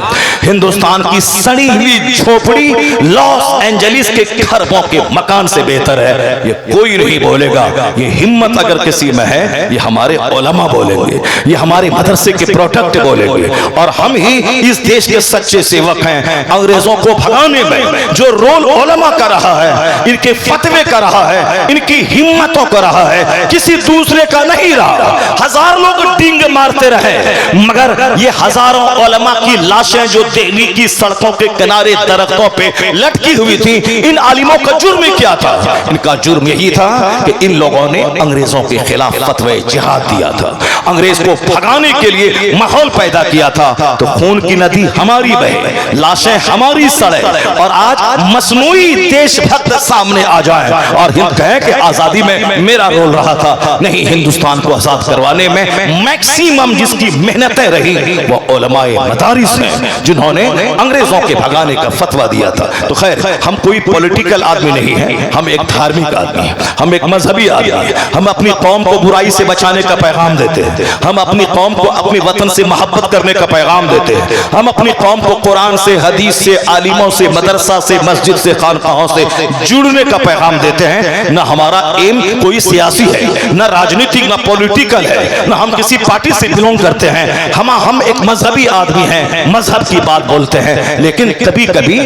हिंदुस्तान की सड़ी हुई झोपड़ी लॉस एंजलिस के खरबों के मकान से बेहतर है। ये कोई नहीं बोलेगा, ये हिम्मत अगर किसी में है ये हमारे उलमा बोलेंगे, ये हमारे मदरसे के प्रोडक्ट बोलेंगे। और हम ही इस देश के सच्चे सेवक हैं। अंग्रेजों को भगाने में जो रोल उलमा का रहा है, इनके फतवे का रहा है, इनकी हिम्मतों का रहा है, किसी दूसरे का नहीं रहा। हजार लोग डींग मारते रहे मगर ये हजारों उलमा की लाशें जो दिल्ली की सड़कों के किनारे दरख्तों पे लटकी हुई थी, इन आलिमों का जुर्म क्या था? इनका जुर्म यही था कि इन लोगों ने अंग्रेजों के खिलाफ फतवे जिहाद दिया था, अंग्रेज को भगाने के लिए माहौल पैदा किया था। तो खून की नदी हमारी बहे, लाशें हमारी सड़े और आज मसनूई देशभक्त सामने आ जाए और हिंद कहे कि आजादी में मेरा रोल रहा था। नहीं, हिंदुस्तान को आजाद करवाने में मैक्सिमम जिसकी मेहनतें रही वो उलमाए मदारिस हैं जिन्होंने अंग्रेजों के भगाने का फतवा दिया था। तो खैर, हम कोई पॉलिटिकल आदमी नहीं है, हम एक धार्मिक आदमी हैं, हम एक मजहबी आदमी हैं, हम अपनी कौम को बुराई से बचाने का पैगाम देते हैं, हम अपनी कौम को अपने वतन से मोहब्बत करने का पैगाम देते हैं, हम अपनी कौम को कुरान से, हदीस से, आलिमों से, मदरसा से, मस्जिद से, खानकाहों से जुड़ने का पैगाम देते हैं। ना हमारा एम कोई सियासी है, ना राजनीतिक, ना पॉलिटिकल है, ना हम किसी पार्टी से बिलोंग करते हैं। हम एक मजहबी आदमी हैं, मजहब की बात बोलते हैं, लेकिन कभी कभी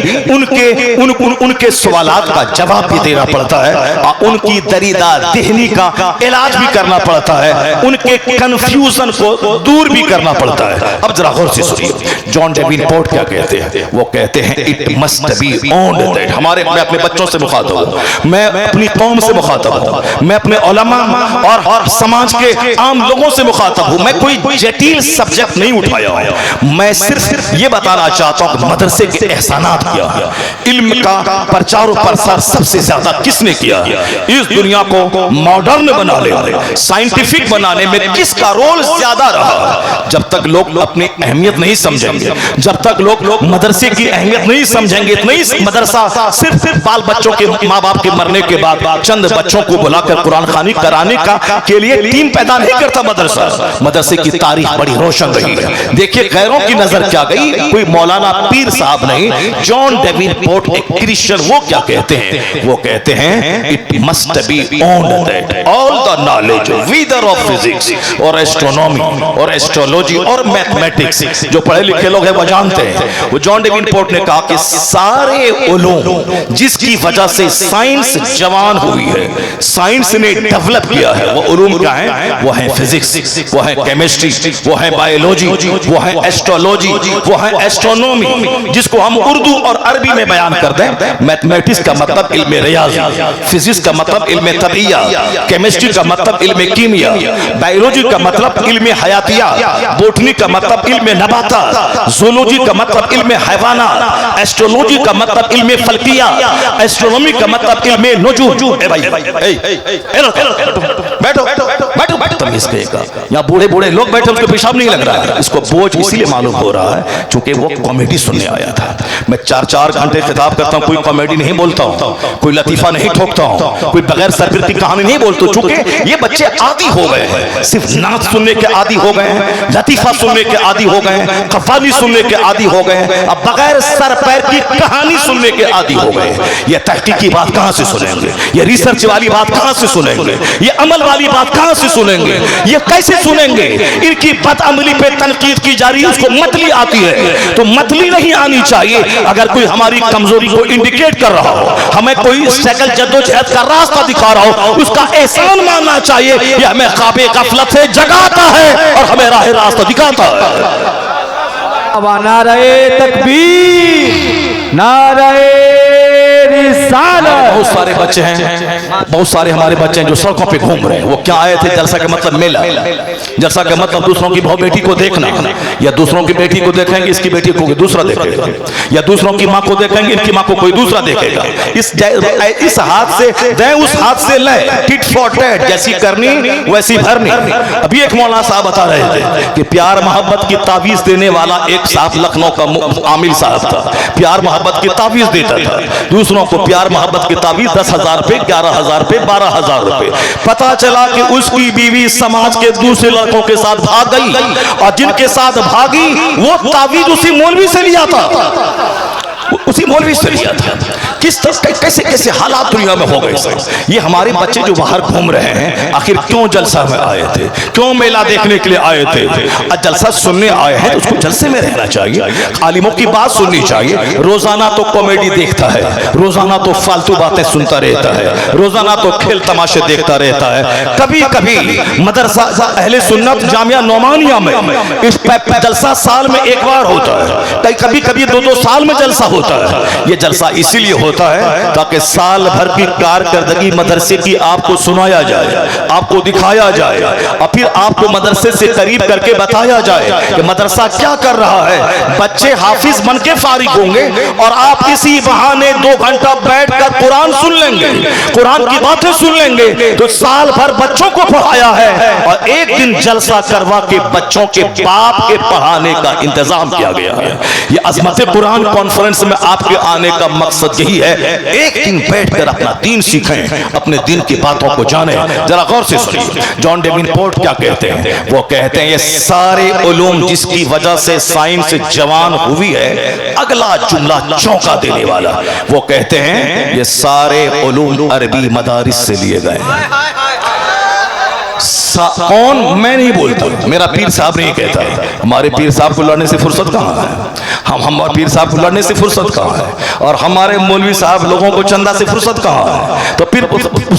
उनके सवालात का जवाब भी देना पड़ता है और उनकी दरीदा देहनी का इलाज भी करना पड़ता है, उनके कंफ्यूजन को दूर भी करना पड़ता है। अब जरा गौर से सुनिए, जॉन डेवेनपोर्ट क्या कहते हैं? वो कहते हैं it must be owned that. मैं अपने बच्चों से मुखातब हूं, मैं अपनी कौम से मुखातब हूं, मैं अपने उलमा और समाज के आम लोगों से मुखातब हूं। मैं कोई जटिल सब्जेक्ट नहीं उठाया हूं, मैं सिर्फ ये बताना चाहता हूं मदरसे के एहसानात किया है। इल्म का प्रचार और प्रसार सबसे ज्यादा किसने किया है? इस दुनिया को मॉडर्न बनाने, साइंटिफिक बनाने में किसका रोल ज्यादा रहा? जब तक लोग अपनी अहमियत नहीं समझेंगे, जब तक लोग मदरसे की अहमियत नहीं समझेंगे, नहीं मदरसा सिर्फ बाल बच्चों के माँ बाप के मरने के बाद चंद बच्चों को बुलाकर कुरान खानी कराने का के लिए टीम पैदा नहीं करता मदरसा। मदरसे की तारीख बड़ी रोशन रही है। देखिए गैरों की नजर क्या गई, कोई मौलाना पीर साहब नहीं, जॉन डेवेनपोर्ट एक क्रिश्चियन, वो क्या कहते हैं? वो कहते हैं it must be owned that all the knowledge whether of physics और एस्ट्रोनॉमी और एस्ट्रोलॉजी और मैथमेटिक्स, जो पढ़े लिखे लोग हैं वो जानते हैं। वो जॉन डेवेनपोर्ट ने कहा कि सारे उलूम जिसकी वजह से साइंस जवान हुई है, साइंस ने डेवलप किया है, वो उलूम क्या है? वो है फिजिक्स, वो है केमिस्ट्री, वो है बायोलॉजी, वो है एस्ट्रोलॉजी, वो है एस्ट्रोनॉमी, जिसको हम उर्दू और अरबी में बयान कर दें। मैथमेटिक्स का मतलब इल्म रियाज़ी, फिजिक्स का मतलब इल्म तबिया, केमिस्ट्री का मतलब इल्म कीमिया, बायोलॉजी का मतलब इल्म हयातिया, बोटनी का मतलब इल्म नबाता, ज़ूलॉजी का मतलब इल्म हैवाना, एस्ट्रोलॉजी का मतलब इल्म फल्किया, एस्ट्रोनॉमी का मतलब इल्म नुजूम। ए भाई बैठो बैठो बैठो बैठो, तमीज़ करेगा। यहाँ बूढ़े बूढ़े लोग बैठे, उसको पेशाब नहीं लग रहा है, इसको बोझ इसीलिए मालूम हो रहा है क्योंकि वो कॉमेडी सुनने आया था। मैं 4-4 घंटे खिताब करता हूँ, कोई कॉमेडी नहीं बोलता हूँ, कोई लतीफा नहीं ठोकता हूँ, कोई बगैर सरफिर की कहानी नहीं बोलता, चूंकि ये बच्चे आदी हो गए हैं, सिर्फ नाच सुनने के आदी हो गए हैं, लतीफा सुनने के आदी हो गए हैं, कव्वाली सुनने के आदी हो गए हैं, अब बगैर सर पैर की कहानी सुनने के आदी हो गए हैं। ये तहकीकी बात कहां से सुनेंगे? ये रिसर्च वाली बात कहां से सुनेंगे? ये अमल वाली बात कहां से सुनेंगे? ये कैसे सुनेंगे? इनकी बदअमली पे तनकीद की जा रही है, उसको मतली आती है, तो मतली नहीं आनी चाहिए। अगर कोई हमारी कमजोरी को इंडिकेट कर रहा हो, हमें कोई सकल जद्दोजहद का रास्ता दिखा रहा हो, उसका एहसान मानना चाहिए। यह हमें ख्वाबे गफलत से जगाता है और हमें राह रास्ता दिखाता है। नारे तकबीर, नारे रिसालत। बहुत सारे बच्चे हैं, बहुत सारे हमारे बच्चे हैं जो सड़कों पे घूम रहे हैं। वो क्या आए थे? जलसा का मतलब मेला, जलसा का मतलब दूसरों की बहू बेटी को देखना, या दूसरों की बेटी को देखेंगे, इसकी बेटी को कोई दूसरा देखेगा, या दूसरों की माँ को देखेंगे, इनकी माँ को कोई दूसरा देखेगा। इस हाथ से दे, उस हाथ से ले, टिट फॉर टैट, जैसी करनी वैसी भरनी। अभी एक मौलाना साहब बता रहे थे कि प्यार मोहब्बत की तावीज देने वाला एक साहब लखनऊ का आमिल साहब था, प्यार मोहब्बत की तावीज देता था दूसरों को, प्यार मोहब्बत की तावीज 10,000 रुपए, 11,000 रुपए, 12,000 रुपए। पता चला कि उसकी बीवी समाज के दूसरे लड़कों के साथ भाग गई, और जिनके साथ भागी वो तावीज उसी मौलवी से लिया था, उसी मौलवी से लिया था। किस कैसे कैसे हालात दुनिया में हो गए। ये हमारे बच्चे जो बाहर घूम रहे हैं, आखिर क्यों जलसा में आए थे? क्यों मेला देखने के लिए आए थे? जलसा सुनने आए हैं तो उसको जलसे में रहना चाहिए, आलिमों की बात सुननी चाहिए। रोजाना तो कॉमेडी देखता है, रोजाना तो फालतू बातें सुनता रहता है, रोजाना तो खेल तमाशे देखता रहता है। कभी कभी मदरसा अहले सुन्नत जामिया नौमानिया में इस जलसा साल में एक बार होता है, कभी कभी 2-2 साल में जलसा होता है। ये जलसा इसीलिए होता है ताकि साल भर की कारकर्दगी मदरसे की आपको सुनाया जाए, आपको दिखाया जाए, और फिर आपको मदरसे से करीब करके बताया जाए कि मदरसा क्या कर रहा है। बच्चे हाफिज बन के फारिग होंगे और आप इसी बहाने 2 घंटा बैठकर कुरान सुन लेंगे, कुरान की बातें सुन लेंगे, तो साल भर बच्चों को पढ़ाया है और एक दिन जलसा करवा के बच्चों के बाप के पढ़ाने का इंतजाम किया गया है। ये अजमत कुरान कॉन्फ्रेंस में आपके आने का मकसद यही है, एक दिन बैठकर अपना दीन सीखें, अपने दीन की बातों को जाने। जरा गौर से सुनिए जॉन डेवनपोर्ट क्या कहते हैं। वो कहते हैं ये सारे उलूम जिसकी वजह से साइंस जवान हुई है, अगला जुमला चौंका देने वाला। वो कहते हैं ये सारे उलूम अरबी मदारिस से लिए गए। कौन? मैं नहीं बोलता, मेरा पीर साहब नहीं कहता। हमारे पीर साहब को लड़ने से फुर्सत कहाँ है? हम पीर साहब को लड़ने से फुर्सत कहाँ है? और हमारे मौलवी साहब लोगों को चंदा से फुर्सत कहाँ है? तो फिर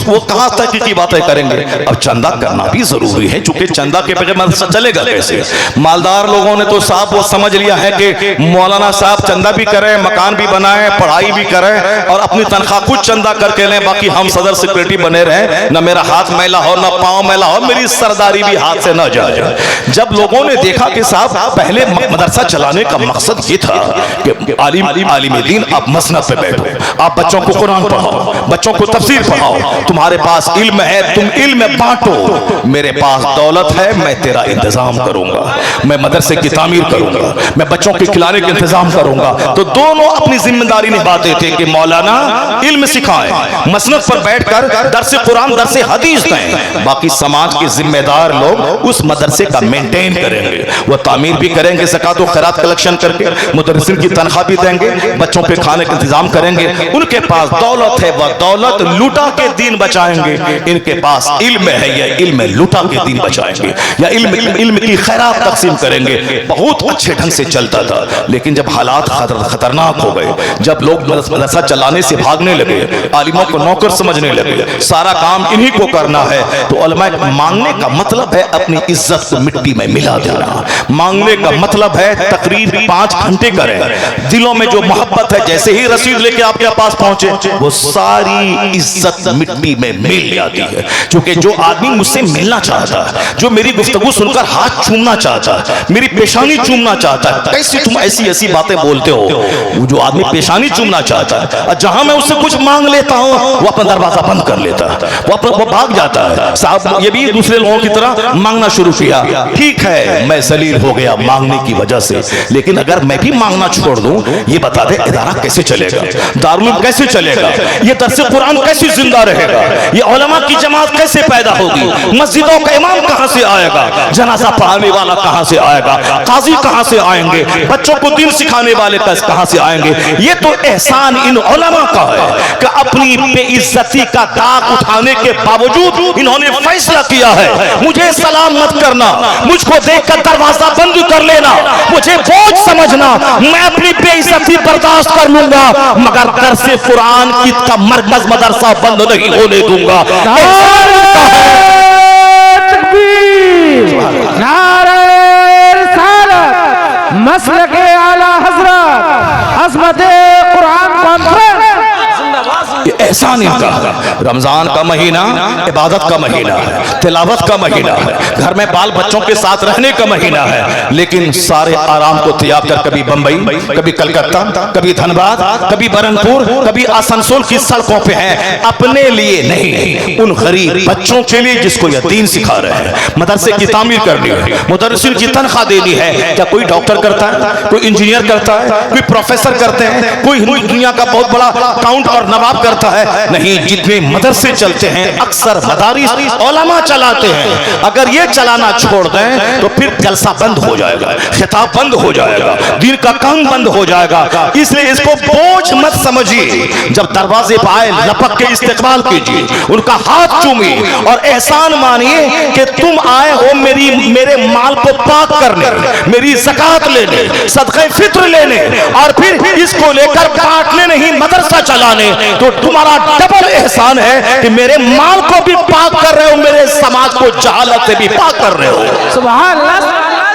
वो कहाँ तक की बातें करेंगे? अब चंदा करना भी जरूरी है, चूंकि चंदा के बगैर मदरसा चलेगा कैसे? मालदार लोगों ने तो साहब वो समझ लिया है कि मौलाना साहब चंदा भी करें, मकान भी बनाए, पढ़ाई भी करें और अपनी तनख्वाह कुछ चंदा करके लें, बाकी हम सदर सेक्रेटरी बने रहें, न मेरा हाथ मैला हो न पाँव मैला हो, मेरी सरदारी भी हाथ से न जाए। जब लोगों ने देखा कि साहब पहले मदरसा चलाने का मकसद ये था कि आलिम दीन आप मसनद पे बैठो, आप बच्चों को कुरान पढ़ाओ, बच्चों को तफसीर पढ़ाओ, तुम्हारे पास इल्म है तुम इल्म बांटो, मेरे पास दौलत है मैं तेरा इंतजाम करूंगा, मैं मदरसे की तामीर करूंगा, मैं बच्चों के खिलाने का इंतजाम करूंगा। तो दोनों अपनी जिम्मेदारी निभाते थे कि मौलाना इल्म सिखाएं, मसनद पर बैठकर दरसे कुरान दरसे हदीस दें, बाकी समाज के जिम्मेदार लोग उस मदरसे का मेंटेन करेंगे, वो तामीर भी करेंगे, ज़कात और खैरात कलेक्शन करके मुदर्रिसिन की तनख्वाह भी देंगे, बच्चों पे खाने का इंतजाम करेंगे। उनके पास दौलत है, वह दौलत लुटा के दीन बचाएंगे। इनके पास इल्म है, यह इल्म लुटा के दीन बचाएंगे, या इल्म की खैरात तकसीम करेंगे। बहुत अच्छे ढंग से चलता था। लेकिन जब हालात खतरनाक हो गए, जब लोग मदरसा चलाने से भागने लगे, आलिमों को नौकर समझने लगे, सारा काम इन्हीं को करना है, तो उलमा मांगने का मतलब है अपनी इज्जत को मिट्टी में मिला देना। मांगने का मतलब है तकरीर 5 घंटे करें, दिलों में जो मोहब्बत है जैसे ही रसीद लेके आपके पास पहुंचे वो सारी इज्जत मिट्टी में मिल जाती है। क्योंकि जो आदमी मुझसे मिलना चाहता है, जो मेरी गुफ्तगू सुनकर हाथ चूमना चाहता है, मेरी पेशानी चूमना चाहता है, कैसे तुम ऐसी ऐसी बातें बोलते हो? वो जो आदमी पेशानी चूमना चाहता है और जहां मैं उससे कुछ मांग लेता हूं वो अपना दरवाजा बंद कर लेता है, वो भाग जाता है। साहब ये भी दूसरे लोगों की तरह मांगना शुरू किया। ठीक है मैं जलील हो गया मांगने की वजह से, लेकिन अगर मैं भी मांगना छोड़ दूं, ये बता दे इदारा कैसे चलेगा, दारुल कैसे चलेगा, ये दरसे कुरान कैसे जिंदा रहेगा, ये उलमा की जमात कैसे पैदा होगी, मस्जिदों का इमाम कहां से आएगा, जनाजा पढ़ाने वाला कहां से आएगा, काजी कहां से आएंगे, बच्चों को दीन सिखाने वाले कहां से आएंगे? ये तो एहसान इन उलमा का है कि अपनी बेइज्जती का दाग उठाने के बावजूद इन्होंने फैसला किया है मुझे सलाम मत करना, मुझको देखकर दरवाजा बंद कर लेना, मुझे बोझ समझना, मैं अपनी बेइज्जती बर्दाश्त कर लूंगा, मगर दरसे कुरान की का मरकज मदरसा बंद नहीं होने दूंगा। मसलक आला हजरत अज़मत कुरान कॉन्फ्रेंस एहसान इनका है। रमजान का महीना इबादत का महीना है, तिलावत का महीना है, घर में बाल बच्चों के साथ रहने का महीना है, लेकिन सारे आराम को त्याग कर कभी बंबई, कभी कलकत्ता, कभी धनबाद, कभी बरनपुर, कभी आसनसोल की सड़कों पे हैं, अपने लिए नहीं उन गरीब बच्चों के लिए जिसको यह दीन सिखा रहे हैं। मदरसे की तामीर करनी है, मुदर्रिसिन की तनख्वाह देनी है। क्या कोई डॉक्टर करता है, कोई इंजीनियर करता है, कोई प्रोफेसर करते हैं, कोई दुनिया का बहुत बड़ा काउंट और नवाब करता है? नहीं, जितने मदरसे चलते हैं अक्सर मदारिस उलमा चलाते हैं। अगर ये चलाना छोड़ दें तो फिर जलसा बंद हो जाएगा, खिताब बंद हो जाएगा, दीन का काम बंद हो जाएगा। इसलिए इसको बोझ मत समझिए, जब दरवाजे पर आए लपक के इस्तकबाल कीजिए, उनका हाथ चूमिए और एहसान मानिए कि तुम आए हो मेरे माल को पाक करने, मेरी ज़कात लेने, सदक़े फित्र लेने और फिर इसको लेकर बांटने नहीं मदरसा चलाने। तो तुम्हारा डबल एहसान है कि मेरे माल को भी पाक कर रहे हो, मेरे समाज को जहालत से भी पाक कर रहे हो। सुभान अल्लाह,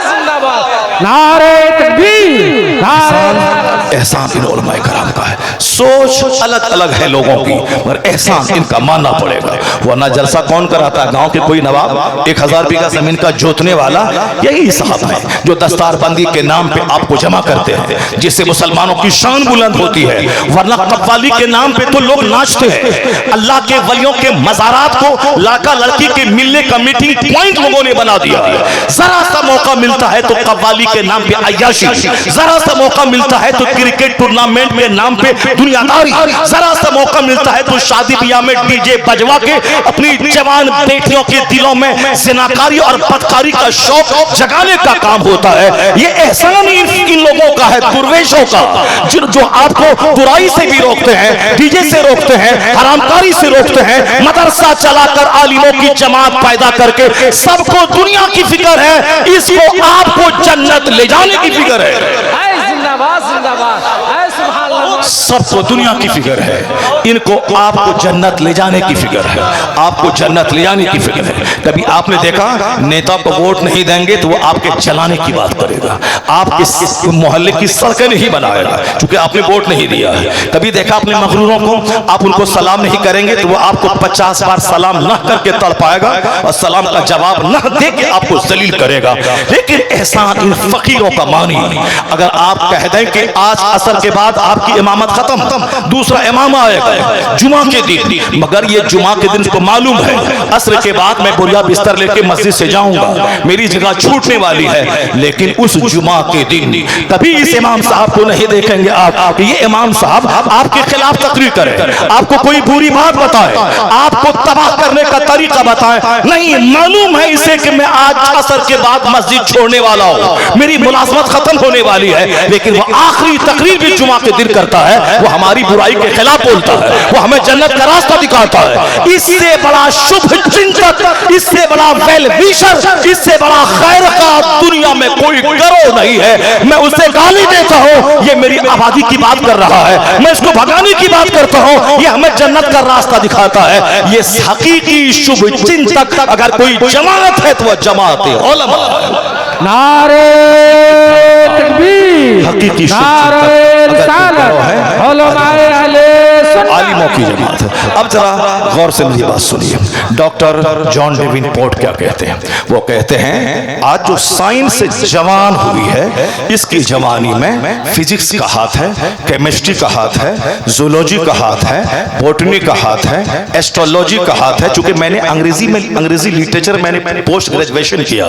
जिंदाबाद, नारे तकबीर, नारे एहसान इन उलमाए कराम का है। सोच अलग अलग है लोगों की, मगर एहसान इनका मानना पड़ेगा। वरना जलसा कौन कराता है? गांव के कोई नवाब 1000 बीघा जमीन का जोतने वाला यही साहब है जो दस्तारबंदी के नाम पे आपको जमा करते हैं, जिससे मुसलमानों की शान बुलंद होती है। वरना कव्वाली के नाम पे तो लोग नाचते हैं। अल्लाह के वलियों के मज़ारात को लड़का लड़की के मिलने का मीटिंग पॉइंट लोगों ने बना दिया है। जरा सा मौका मिलता है तो कव्वाली के नाम पे अय्याशी, जरा सा मौका मिलता है तो क्रिकेट टूर्नामेंट के नाम पे दुनियादारी, जरा सा मौका मिलता है तो शादी ब्याह में डीजे बजवा के अपनी जवान बेटियों के दिलों में जिनाकारी और बदकारी का शौक जगाने का काम होता है। ये एहसान इन लोगों का है, दुर्वेशों का, जो आपको बुराई से भी रोकते हैं, डीजे से रोकते हैं, हरामकारी से रोकते हैं, मदरसा चलाकर आलिमों की जमात पैदा करके सबको दुनिया की फिक्र है, इसको आपको जन्नत ले जाने की फिक्र है। जिंदाबाद जिंदाबाद, सुभान अल्लाह। सबको दुनिया की फिक्र है, इनको आपको जन्नत ले जाने की फिक्र है, आपको जन्नत ले जाने की फिक्र है। कभी आपने देखा नेता को वोट नहीं देंगे तो वो आपके चलाने की बात करेगा, आपके मोहल्ले की सड़कें नहीं बनाएगा क्योंकि आपने वोट नहीं दिया है। कभी देखा अपने मखरूरों को, आप उनको सलाम नहीं करेंगे तो वो आपको 50 बार सलाम न करके तड़पाएगा और सलाम का जवाब न दे के आपको जलील करेगा। लेकिन एहसान इन फकीरों का मानिए, अगर आप कह दें कि आज असर के बाद आपकी इमामत खत्म, दूसरा इमाम आएगा जुमा के दिन, मगर ये जुमा के दिन को मालूम है असर के बाद मैं बोरिया बिस्तर लेके मस्जिद से जाऊंगा, मेरी जगह छूटने वाली है, लेकिन उस जुमा के दिन कभी इस इमाम साहब को नहीं देखेंगे आप ये इमाम साहब आपके खिलाफ तकरीर करे, आपको कोई बुरी बात बताए, आपको तबाह करने का तरीका बताए। नहीं, मालूम है इसे कि मैं आज असर के बाद मस्जिद छोड़ने वाला हूँ, मेरी मुलाजमत खत्म होने वाली है, लेकिन वो आखिरी तकरीर भी जुमा के दिन करता है, वो हमारी बुराई के खिलाफ बोलता है, वो हमें जन्नत का रास्ता दिखाता है। इससे बड़ा शुभ चिंतक, इससे बड़ा वेल विशर, इससे बड़ा खैर का दुनिया में कोई करो नहीं है। मैं उसे गाली देता हूँ, ये मेरी आबादी की बात कर रहा है, मैं इसको भगाने की बात करता हूँ, ये हमें जन्नत का रास्ता दिखाता है। ये हकीकी शुभ चिंतक अगर कोई जमात है तो वह जमात उलमा है। नारे तकबीर, हकीकी नारे रिसालत, उलमाए अहले सुन्नत, आलिमों की जमात है। अब जरा गौर से मेरी बात सुनिए, डॉक्टर जॉन डेवेनपोर्ट क्या कहते हैं? वो कहते हैं आज जो साइंस जवान हुई है, इसकी जवानी में फिजिक्स का हाथ है, केमिस्ट्री का हाथ है, जूलॉजी का हाथ है, बॉटनी का हाथ है, एस्ट्रोलॉजी का हाथ है। चूंकि मैंने अंग्रेजी लिटरेचर मैंने पोस्ट ग्रेजुएशन किया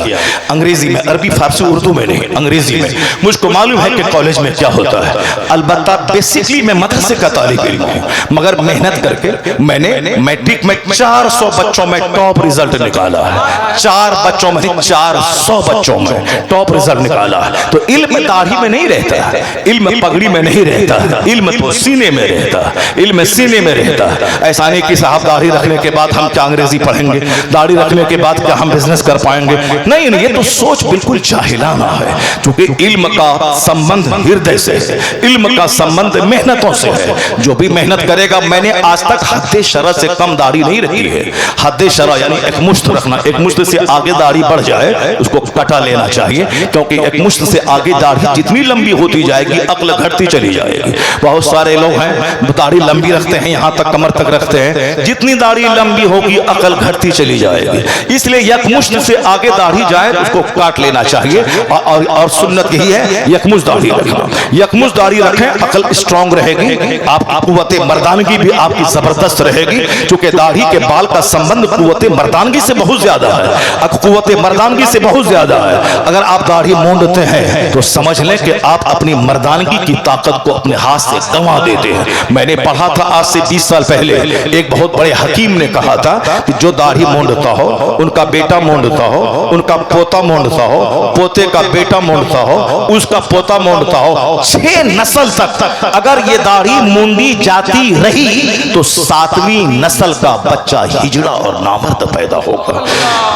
अंग्रेजी में, अरबी फारसी उर्दू में नहीं, अंग्रेजी में। मुझको मालूम है कि कॉलेज में क्या होता है। अलबत्ता बेसिकली मैं मदरसे का तालिब इल्म हूं, मगर मेहनत करके मैंने मैट्रिक में 400 बच्चों में टॉप रिजल्ट निकाला है, 4 बच्चों में 400 बच्चों में टॉप रिजल्ट निकाला है। तो इल्म दाढ़ी में नहीं रहता है, इल्म पगड़ी में नहीं रहता है, इल्म तो सीने में रहता है, इल्म सीने में रहता है। ऐसा नहीं कि साहब दाढ़ी रखने के बाद हम क्या अंग्रेजी पढ़ेंगे, दाढ़ी रखने के बाद क्या हम बिजनेस कर पाएंगे? नहीं, ये तो सोच बिल्कुल जाहिलाना है, क्योंकि इल्म का संबंध हृदय से है, इल्म का संबंध मेहनतों से है। जो भी मेहनत करेगा, मैंने आज तक हद शरअ से कम दाढ़ी नहीं रखी है। हद शरअ यानी एक मुश्त रखना, एक मुश्त से आगे दाढ़ी बढ़ जाए उसको कटा लेना चाहिए, क्योंकि एक मुश्त से आगे दाढ़ी जितनी लंबी होती जाएगी अक्ल घटती चली जाएगी। बहुत सारे लोग हैं दाढ़ी लंबी रखते हैं, यहाँ तक कमर तक रखते हैं, जितनी दाढ़ी लंबी होगी अक्ल घटती चली जाएगी। इसलिए एक मुश्त से आगे दाढ़ी जाए उसको काट लेना चाहिए। और सुन्नत यही है यकमुश्त दाढ़ी रखना, यकमुश्त दाढ़ी रखें, अक्ल स्ट्रांग रहेगी, आप कुव्वत मर्दानगी भी आपकी जबरदस्त रहेगी, क्योंकि दाढ़ी के बाल का संबंध कुव्वत मर्दानगी से बहुत ज्यादा है, कुव्वत मर्दानगी से बहुत ज्यादा है। अगर आप दाढ़ी मूंढते हैं तो समझ लें कि आप अपनी मर्दानगी की ताकत को अपने हाथ से गंवा देते हैं। मैंने पढ़ा था आज से 20 साल पहले, एक बहुत बड़े हकीम ने कहा था कि जो दाढ़ी मूंढता हो, उनका बेटा मूंढता हो, उनका पोता मूंढता हो, पोते का बेटा मूंढता हो, उसका पोता मूंढता हो, 6 नस्ल तक अगर ये दाढ़ी मूंढी जाती रही तो 7वीं नस्ल का बच्चा हिजड़ा और नामर्द पैदा होगा।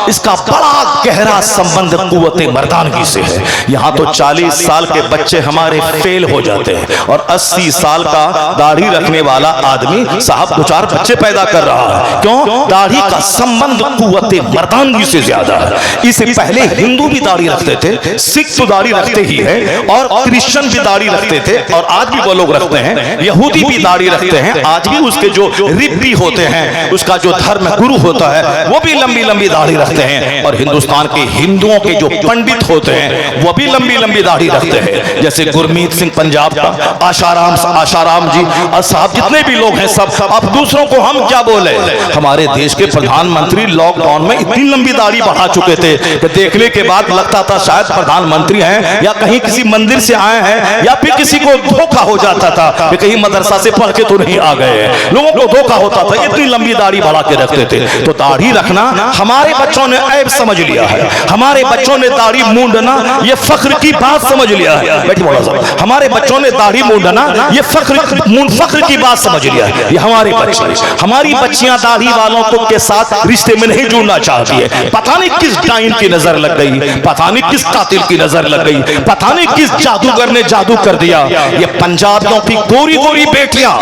इसका बड़ा गहरा संबंध कुव्वत मर्दानगी से है। यहाँ तो 40 साल के बच्चे हमारे फेल हो जाते हैं और 80 साल का दाढ़ी रखने वाला आदमी साहब 2-4 बच्चे पैदा कर रहा है। क्यों? दाढ़ी का संबंध कुव्वत मर्दानगी से ज्यादा है। इससे पहले हिंदू भी दाढ़ी रखते थे, सिख तो दाढ़ी रखते ही है, और क्रिश्चियन भी दाढ़ी रखते थे, और आज भी वो लोग रखते हैं, यहूदी भी दाढ़ी रखते रखते हैं, आज भी उसके जो रिब्बी होते हैं, उसका जो धर्म गुरु होता है वो भी लंबी लंबी दाढ़ी रखते हैं। और हिंदुस्तान के हिंदुओं के जो पंडित होते हैं वो भी लंबी लंबी दाढ़ी रखते हैं, जैसे गुरमीत सिंह पंजाब का, आशाराम जी और साहब, जितने भी लोग हैं सब। अब दूसरों को हम क्या बोले, हमारे देश के प्रधानमंत्री लॉकडाउन में इतनी लंबी दाढ़ी बढ़ा चुके थे कि देखने के बाद लगता था शायद प्रधानमंत्री हैं या कहीं किसी मंदिर से आए हैं, या फिर किसी को धोखा हो जाता था कि कहीं मदरसा से पढ़ के तो नहीं आ गए हैं। लोगों को धोखा होता था, इतनी लंबी दाढ़ी बढ़ा के रखते थे। तो दाढ़ी रखना हमारे बच्चों ने ऐब समझ लिया है, हमारे बच्चों ने दाढ़ी मूंढना ये फख्र की बात समझ लिया है। बैठिए मौलाना साहब, हमारे बच्चों ने दाढ़ी मूंढना ये फख्र की बात समझ लिया है। ये हमारे बच्चे, हमारी बच्चियां दाढ़ी वालों को के साथ रिश्ते में नहीं जुड़ना चाहती है। पता नहीं किस डाइन की नजर लग गई, पता नहीं किस कातिल की नजर लग गई, पता नहीं किस जादूगर ने जादू कर दिया। ये पंजाबियों की गोरी गोरी बेटियां,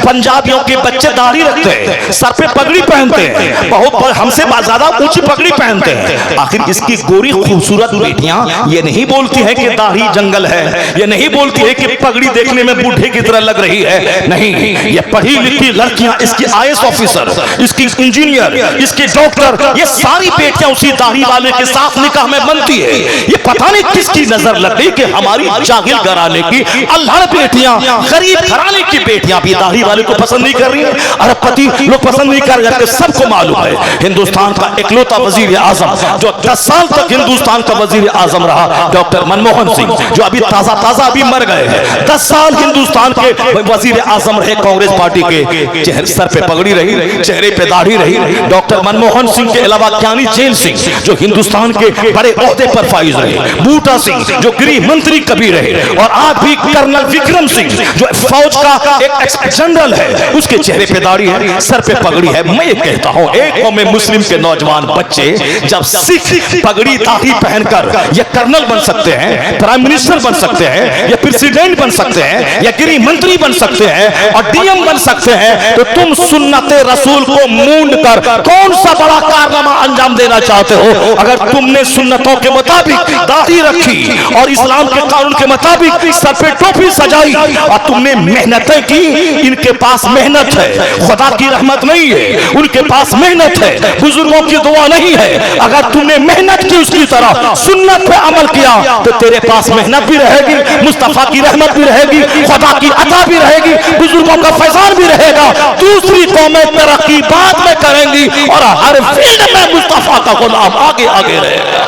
पंजाबियों के बच्चे दाढ़ी रखते हैं, सर पे पगड़ी पहनते हैं, बहुत हमसे ज्यादा ऊंची पगड़ी पहनते हैं। आखिर इसकी गोरी खूबसूरत बेटियां ये नहीं बोलती है कि दाढ़ी जंगल है, ये नहीं बोलती है कि पगड़ी देखने में बूढ़े की तरह लग रही है। नहीं, ये पढ़ी लिखी लड़कियां, इसकी IAS ऑफिसर, इसकी इंजीनियर, इसके डॉक्टर, ये सारी बेटियां उसी दाढ़ी वाले के साथ निकाह में बनती है। ये पता नहीं किसकी नजर लग गई कि हमारी जाहिल घराने की अल्हड़ बेटियां, गरीब घराने की बेटियां भी दाढ़ी वाले को पसंद नहीं कर रही है, अरबपति लोग पसंद नहीं कर रहे। सबको मालूम है हिंदुस्तान का इकलौता वजीर आजम जो 10 साल तक हिंदुस्तान का वजीर आजम रहा, डॉक्टर मनमोहन सिंह, जो अभी ताजा अभी मर गए हैं। 10 साल हिंदुस्तान के वजीर आजम रहे, कांग्रेस पार्टी के, चेहरे सर पे पगड़ी रही, चेहरे पे दाढ़ी रही। डॉक्टर मनमोहन सिंह के अलावा ज्ञानी जैल सिंह जो हिंदुस्तान के बड़े ओहदे पर फाइज रहे, बूटा सिंह जो गृह मंत्री कभी रहे, और आज भी कर्नल विक्रम सिंह जो फौज का एक जनरल है, उसके चेहरे पे दाढ़ी है, सर पे पगड़ी है। मैं ये कहता हूं, एक कौम मुस्लिम के नौजवान बच्चे जब सिख पगड़ी दाढ़ी पहनकर ये कर्नल बन सकते हैं, प्राइम मिनिस्टर बन सकते हैं, या प्रेसिडेंट बन सकते हैं, या गृह मंत्री बन सकते हैं, और DM बन सकते हैं, तो तुम सुन्नते रसूल को मूंढ कर कौन सा बड़ा कारनामा अंजाम देना चाहते हो? अगर तुमने सुन्नतों के मुताबिक दाढ़ी रखी और इस्लाम के कानून के मुताबिक सर पे टोपी सजाई और तुमने मेहनतें की, इनके पास मेहनत है, खुदा की रहमत नहीं है, उनके पास मेहनत है, बुजुर्गों की दुआ नहीं है। अगर तुमने मेहनत की उसकी तरह सुन्नत पे अमल किया तो तेरे पास मेहनत भी रहेगी, मुस्तफा की रहमत भी रहेगी, खुदा की अता भी रहेगी, बुजुर्गों का फैजान भी रहेगा। दूसरी कौमें तरक्की बाद में करेंगी और हर फील्ड में मुस्तफा का गुलाम आगे आगे रहेगा।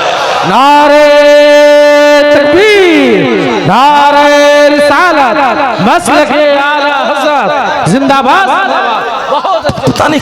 नारे तकबीर, नारे रिसालत, मसलके आला हज़रत जिंदाबाद। पता नहीं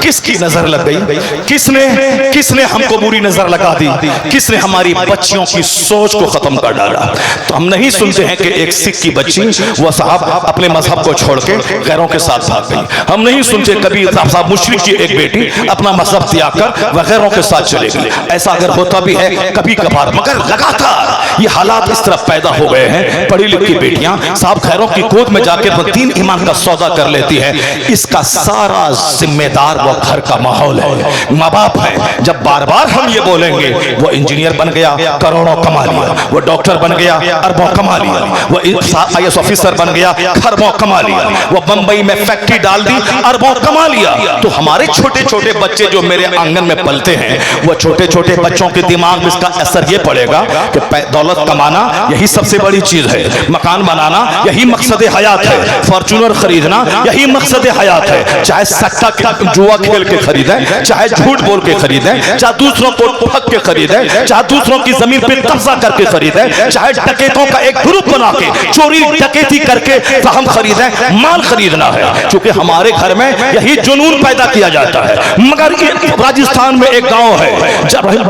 किसकी नजर लग गई, किसने हमको बुरी नजर लगा दी, किसने हमारी बच्चियों की सोच को खत्म कर डाला। तो हम नहीं सुनते हैं कि एक सिख की बच्ची वो साहब अपने मजहब को छोड़ के गैरों के साथ भाग गई। हम नहीं सुनते कभी साहब मुशरिक की एक बेटी अपना मजहब त्याग कर वह गैरों के साथ चले गई। ऐसा अगर होता भी है कभी कभार, मगर लगातार ये हालात इस तरह पैदा हो गए हैं। पढ़ी लिखी बेटियां साहब खैरों की गोद में जाकर दीन ईमान का सौदा कर लेती है। इसका सारा जिम्मेदार वो घर का माहौल है, माँ बाप है। जब बार बार हम ये बोलेंगे वो इंजीनियर बन गया करोड़ों कमा लिया, वो डॉक्टर बन गया अरबों कमा लिया, वो IAS ऑफिसर बन गया खरबों कमा लिया, वो बंबई में फैक्ट्री डाल दी अरबों कमा लिया, तो हमारे छोटे छोटे बच्चे जो मेरे आंगन में पलते हैं वो छोटे छोटे बच्चों के दिमाग में इसका असर ये पड़ेगा कि दौलत कमाना यही सबसे बड़ी चीज है, मकान बनाना यही मकसद हयात है, फॉर्च्यूनर खरीदना यही मकसद हयात है। चाहे सट्टा जुआ खेल के खरीदें, चाहे झूठ बोल के खरीदें, चाहे दूसरों को ठग के खरीदें, चाहे दूसरों की जमीन पे कब्जा करके खरीदें, चाहे डकैतों का एक ग्रुप बना के चोरी डकैती करके हम खरीदें, माल खरीदना है। क्योंकि हमारे घर में यही जुनून पैदा किया जाता है। मगर राजस्थान में एक गांव है,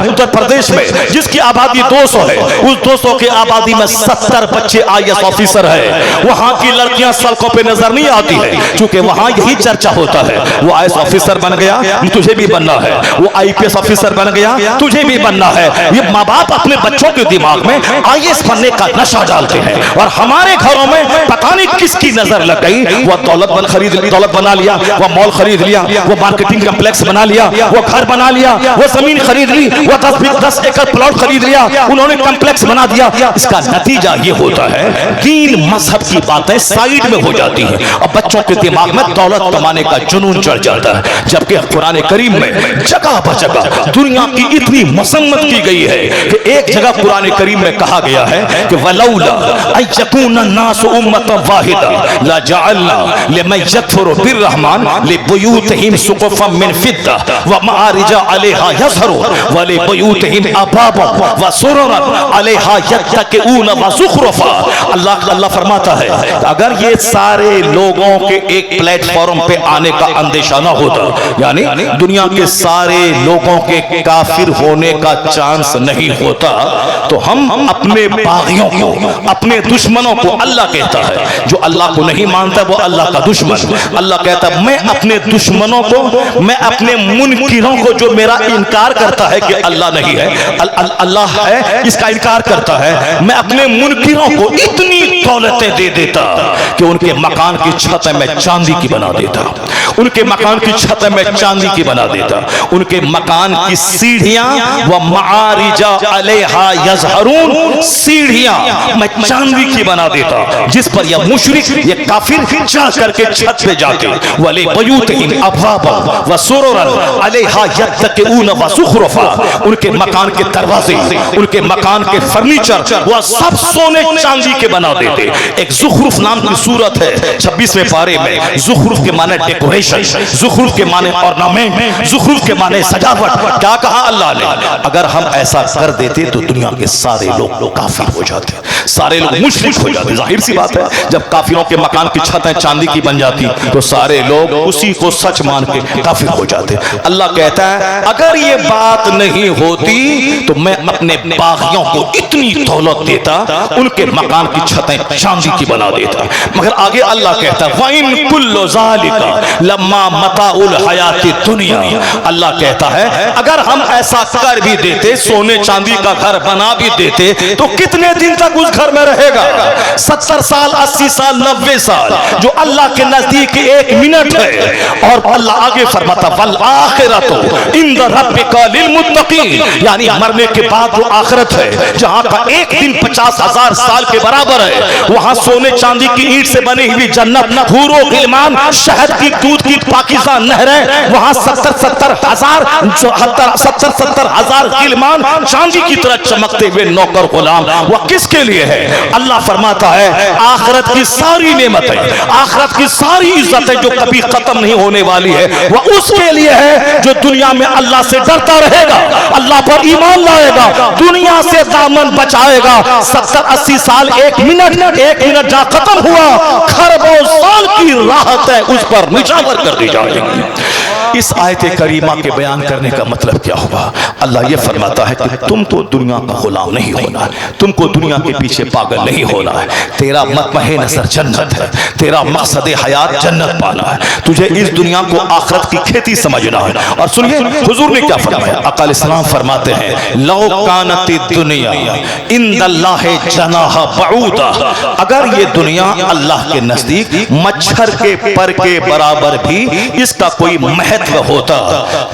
उत्तर प्रदेश में, जिसकी आबादी 200 है, उस 200 की आबादी में 70 बच्चे IAS ऑफिसर है। वहां की लड़कियां सड़कों पे नजर नहीं आती है, क्योंकि वहां यही चर्चा होता होता है। वो आईएएस ऑफिसर बन गया, तुझे भी बनना है। वो आईपीएस ऑफिसर बन गया, तुझे भी बनना है। ये माँ बाप अपने बच्चों के दिमाग में आईएएस बनने का नशा डालते हैं, और हमारे घरों में पता नहीं किसकी नजर लग गई, वो दौलत बना लिया, वो मॉल खरीद लिया, वो मार्केटिंग कम्प्लेक्स बना लिया, वो घर बना लिया, वो जमीन खरीद ली, वो 10 एकड़ प्लॉट खरीद लिया, उन्होंने कम्प्लेक्स बना दिया। इसका नतीजा ये होता है दीन मजहब की बातें साइड में हो जाती हैं और बच्चों के दिमाग में दौलत कमाने का जुनून चढ़ जाता है। जबकि कुरान करीम में जगह बजगह दुनिया की इतनी मसम्मत की गई है कि एक जगह कुरान करीम में कहा गया है कि वलौला अयकुन अन्नास उम्मतन वाहिदा ला जअलना लिमन यकफुरु बिर्रहमान लिबुयूतिहिम सुक़फ़न मिन फिद्दा व मआरिज अलैहा यज़हरू व लिबुयूतिहिम अबाबा व सुरुरन अलैहा यत्तक़ून व ज़ुख़रुफ़ा। अल्लाह फरमाता है अगर ये सारे लोगों के एक प्लेटफॉर्म पे आने का अंदेशा ना होता, यानी दुनिया के सारे लोगों के काफिर होने का चांस नहीं होता, तो हम अपने बागियों को, अपने दुश्मनों को, अल्लाह कहता है जो अल्लाह को नहीं मानता वो अल्लाह का दुश्मन, अल्लाह कहता है मैं अपने दुश्मनों को, मैं अपने मुनकिरों को, जो मेरा इनकार करता है कि अल्लाह नहीं है, अल्लाह है इसका इनकार करता है, मैं अपने मुनकिरों को इतनी दौलतें दे देता कि उनके मकान की छत में चांदी की बना देता, उनके मकान की छत में चांदी की बना देता, उनके मकान की सीढ़ियां व मआरिजा अलैहा यज़हरून, सीढ़ियां मैं चांदी की बना देता जिस पर यह मुशरिक, ये काफिर चढ़ करके छत पे जाते। वले बयूतिहिम अबवाबा व सुरुरन अलैहा यत्तक़ून व ज़ुख़रुफ़ा, उनके मकान के दरवाजे, उनके मकान के फर्नीचर वह सब सोने चांदी के बना देते। एक ज़ुख़रुफ़ नाम की सूरत है 26वें पारे में। ज़ुख़रुफ़ के माने डेकोरेशन, ज़ुख़रुफ़ के माने ऑर्नामेंट, ज़ुख़रुफ़ के माने सजावट। क्या कहा अल्लाह ने? अगर हम ऐसा कर देते तो दुनिया के सारे लोग काफिर हो जाते, सारे लोग मुशरिक हो जाते। जाहिर सी बात है जब काफिरों के मकान की छतें चांदी की बन जाती तो सारे लोग उसी को सच मान के काफिर हो जाते। अल्लाह कहता है अगर ये बात नहीं होती तो मैं अपने बागियों को इतनी दौलत देता, उनके मकान की छतें चांदी की बना देता। मगर आगे अल्लाह कहता है वइन कुल्लु ज़ालिका लम्मा मताउल हयाती दुनिया, अल्लाह कहता है अगर हम ऐसा कर भी देते, सोने चांदी का घर बना भी देते, तो कितने दिन तक उस घर में रहेगा? 70 साल, 80 साल, 90 साल, जो अल्लाह के नजदीक 1 मिनट है। और अल्लाह आगे फरमाता वल आखिरतु इंद रब्बिका लिल मुत्तकीन, यानी मरने के बाद जो आखिरत है जहां का एक दिन 50,000 साल के बराबर है, वहां सोने चांदी की ईंट से बनी हुई जन्नत, हूरो गिलमान, शहद की दूध की पाकीज़ा नहरें, वहां 70-70 हजार गिलमान चांदी की तरह चमकते हुए नौकर गुलाम। वह किसके लिए है? अल्लाह फरमाता है आखिरत की सारी नेमतें, आखिरत की सारी इज्जतें जो कभी खत्म नहीं होने वाली है, वह उसके लिए है जो दुनिया में अल्लाह से डरता रहेगा, अल्लाह पर ईमान लाएगा, दुनिया से दामन बचाएगा। 70-80 साल, 1 मिनट जहां खत्म हुआ, खरबों साल की राहत है उस पर निछावर कर दी जाएगी। इस आयत करीमा के बयान करने का मतलब क्या हुआ? अल्लाह ये फरमाता है कि तुम तो दुनिया का गुलाम नहीं होना, तुमको दुनिया के पीछे पागल नहीं होना है। तेरा मतमहे नजर जन्नत है, तेरा मकसद हयात जन्नत पाना है, तुझे इस दुनिया को आखिरत की खेती समझना है। और सुनिए हुजूर ने क्या फरमाया, आका अलैहिस्सलाम फरमाते हैं लौ कानत दुनिया इंदल्लाहि जनाह बऊदा, अगर ये दुनिया अल्लाह के नजदीक मच्छर के पर के बराबर भी इसका कोई महत्व होता।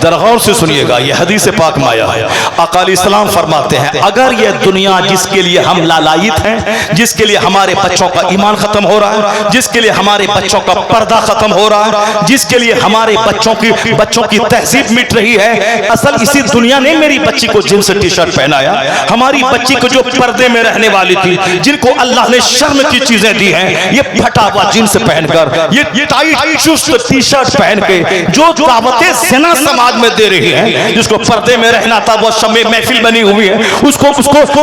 जरा गौर से सुनिएगा, यह हदीस पाक में आया है। आका अलैहिस्सलाम फरमाते हैं अगर यह दुनिया जिसके लिए हम लालायित हैं, जिसके लिए हमारे बच्चों का ईमान खत्म हो रहा है, जिसके लिए हमारे बच्चों का पर्दा खत्म हो रहा है, जिसके लिए हमारे बच्चों की तहजीब मिट रही है, असल इसी दुनिया ने मेरी बच्ची को जींस टी शर्ट पहनाया, हमारी बच्ची को जो पर्दे में रहने वाली थी, जिनको अल्लाह ने शर्म की चीजें दी हैं, ये फटा हुआ जींस पहनकर, ये टाइट चुस्त टी शर्ट पहन के जो दावतें ज़िना समाज में दे रही है। जिसको पर्दे में रहना था वो शमे महफिल बनी हुई है, उसको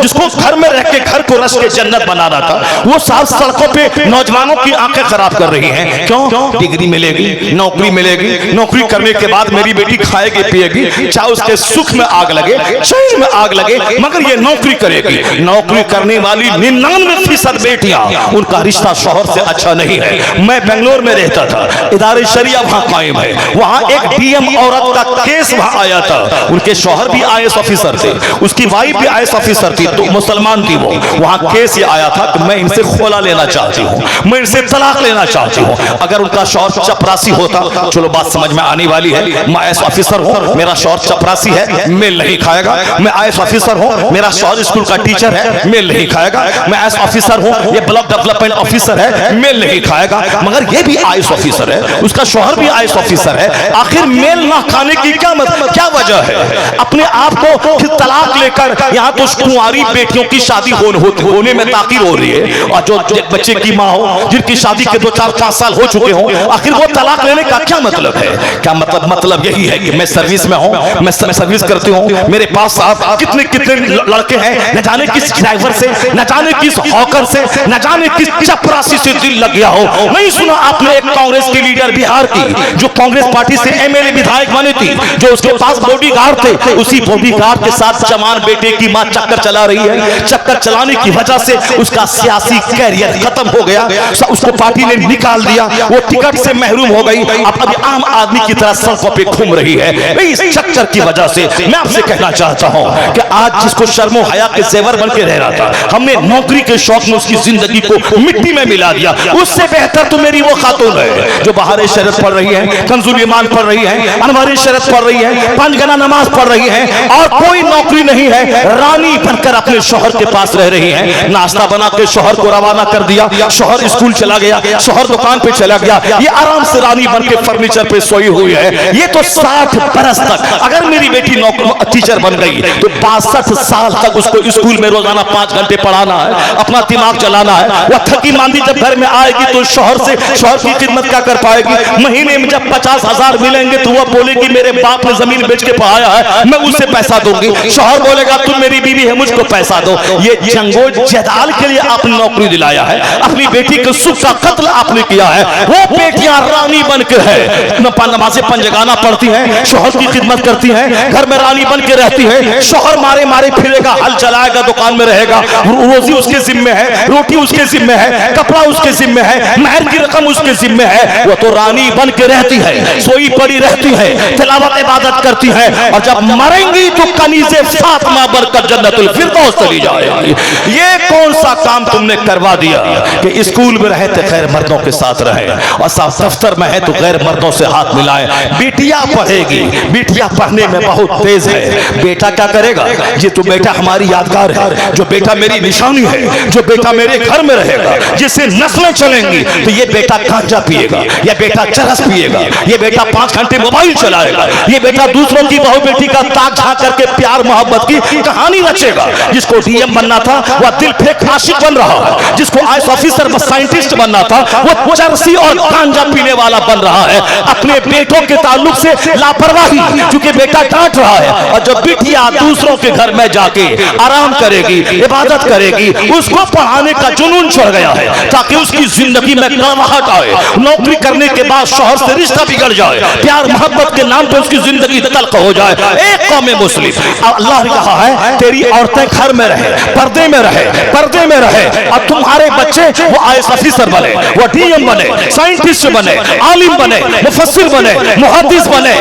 जिसको घर में रह के घर को रश के जन्नत बनाना था, वो साफ सड़कों पे नौजवानों की आंखें खराब कर रही हैं। क्यों? डिग्री मिलेगी, नौकरी मिलेगी, नौकरी करने के बाद मेरी बेटी खाएगी पिएगी, चाहे उसके सुख में आग लगे, शरीर में आग लगे, मगर ये नौकरी करेगी। नौकरी करने वाली 99% बेटियां, उनका रिश्ता शौहर से अच्छा नहीं है। मैं बेंगलोर में रहता था, इदारे शरिया वहां कायम है, वहां एक डीएम औरत का केस वहां आया था। उनके शौहर भी आईएएस ऑफिसर थे, उसकी वाइफ भी आईएएस ऑफिसर थी, तो मुसलमान थी वो। वहां केस ये आया था कि मैं इनसे खोला लेना चाहती हूँ, मैं इनसे तलाक लेना चाहती हूँ। अगर उनका शौहर चपरासी होता, चलो बात समझ में आने वाली है, मैं आईएएस ऑफिसर हूँ, मेरा शौहर चपरासी है, मेल नहीं खाएगा। मैं आईएएस ऑफिसर हूँ, मेरा शौहर स्कूल का टीचर है, मेल नहीं खाएगा। मैं आईएएस ऑफिसर हूँ, ये ब्लॉक डेवलपमेंट ऑफिसर है, मेल नहीं खाएगा। मगर ये भी आईएएस ऑफिसर है, उसका शौहर भी आईएएस ऑफिसर है, आखिर मेल ना खाने की क्या वजह है? अपने आप को फिर तलाक लेकर यहाँ तो कुंवारी बेटियों की शादी होने में ताकीर हो रही है, और जो बच्चे की माँ हो, जिनकी शादी के 2, 4, 5 साल हो चुके हों, आखिर वो तलाक लेने का क्या मतलब है? क्या मतलब यही है कि मैं सर्विस में हूँ, मैं सर्विस करती हूँ, मेरे पास साहब कितने लड़के हैं, न जाने किस ड्राइवर से, न जाने किस हॉकर से, न जाने किस चपरासी से दिल लग गया हो। नहीं सुना आपने एक कांग्रेस की लीडर बिहार की, जो कांग्रेस पार्टी से एमएलए विधायक बनी थी, जो उसके पास बॉडीगार्ड थे, उसी बॉडीगार्ड के साथ जवान बेटे की मां चक्कर चला रही है। चक्कर चलाने की वजह से उसका सियासी कैरियर खत्म हो गया, उसको पार्टी ने निकाल दिया, वो टिकट से महरूम हो गई, अब अभी आम आदमी की तरह सड़कों पे घूम रही है। इस चक्कर की वजह से मैं आपसे कहना चाहता हूं कि आज जिसको शर्मो हया के जेवर बन के रह रहा था, हमने नौकरी के शौक में उसकी जिंदगी को मिट्टी में मिला दिया। उससे बेहतर तो मेरी वो खातून है जो बाहर शरत पढ़ रही है, कंजुल ईमान पढ़ रही है, अनवारी शरत पढ़ रही है, 5 गना नमाज पढ़ रही है, और कोई नौकरी नहीं है, रानी बनकर अपने शौहर के पास रह रही है। नाश्ता बना के शौहर को रवाना कर दिया, शौहर स्कूल चला गया, शौहर दुकान पे चला गया, ये आराम से रानी बन के फर्नीचर पे सोई हुई है। ये तो 60 बरस तक, अगर मेरी बेटी टीचर बन गई तो 62 साल तक उसको स्कूल में रोजाना 5 घंटे पढ़ाना है, अपना दिमाग चलाना है। वह थकी मांदी जब घर में आएगी तो शौहर की खिदमत क्या कर पाएगी? महीने में जब 50,000 मिलेंगे तो वह बोलेगी मेरे बाप ने जमीन बेच के पढ़ाया है, मैं उसे पैसा दूंगी। शौहर बोलेगा तुम मेरी बीवी है, मुझको पैसा दो। ये जंगो जदाल के लिए आपने नौकरी दिलाया है, अपनी बेटी के सुख का कत्ल आपने किया है। वो बेटियां रानी बन के है, नमाज़ें पंजगाना पढ़ती हैं, शौहर की खिदमत करती हैं, घर में रानी बन के रहती है। शौहर मारे मारे फिरेगा, हल चलाएगा, दुकान में रहेगा, रोजी उसके जिम्मे है, रोटी उसके जिम्मे है, कपड़ा उसके जिम्मे है, महर की रकम उसके जिम्मे है। वो तो रानी बन के रहती है, सोई पड़ी रहती है, तिलावत इबादत करती है, और जब मरेंगी तो कनीज़े फातिमा बनकर जन्नतुल फिरदौस चली जाएगी। ये कौन सा काम तुमने करवा दिया कि स्कूल में रहे तो गैर मर्दों के साथ रहे, और साफ दफ्तर में है तो गैर मर्दों से हाथ मिलाए। बेटियां पढ़ेगी, बेटियां पढ़ने में बहुत तेज है। बेटा क्या करेगा? ये तो बेटा हमारी यादगार है, जो बेटा मेरी निशानी है, जो बेटा मेरे घर में रहेगा, जिससे नस्लें चलेंगी। तो ये बेटा गांजा पिएगा, ये बेटा चरस पिएगा, ये बेटा 5 घंटे मोबाइल चलाएगा, ये बेटा दूसरों की बहू बेटी का ताक झांक करके प्यार मोहब्बत की कहानी रचेगा। जिसको डीएम बनना था वह दिल फेंक आशिक बन रहा है, जिसको आईएएस ऑफिसर व साइंटिस्ट बनना था वो चरसी और गांजा पीने वाला बन रहा है। अपने बेटों के ताल्लुक से लापरवाही, क्योंकि बेटा डांट रहा है, और जब बिटिया दूसरों के घर में जाके आराम करेगी, इबादत करेगी, उसको पढ़ाने का जुनून चढ़ गया है ताकि उसकी जिंदगी में कड़वाहट आए। नौकरी करने के बाद शौहर से रिश्ता बिगड़ जाए, प्यार मोहब्बत के नाम पे उसकी जिंदगी तल्ख हो जाए। एक कौम मुस्लिम, अल्लाह ने कहा है तेरी औरतें घर में रहे, पर्दे में रहे, पर्दे में रहे, और तुम्हारे बच्चे वो आईएएस ऑफिसर बने, वो डीएम बने, साइंटिस्ट बने, आलिम बने, मुफस्सिर बने, मुहद्दिस बने।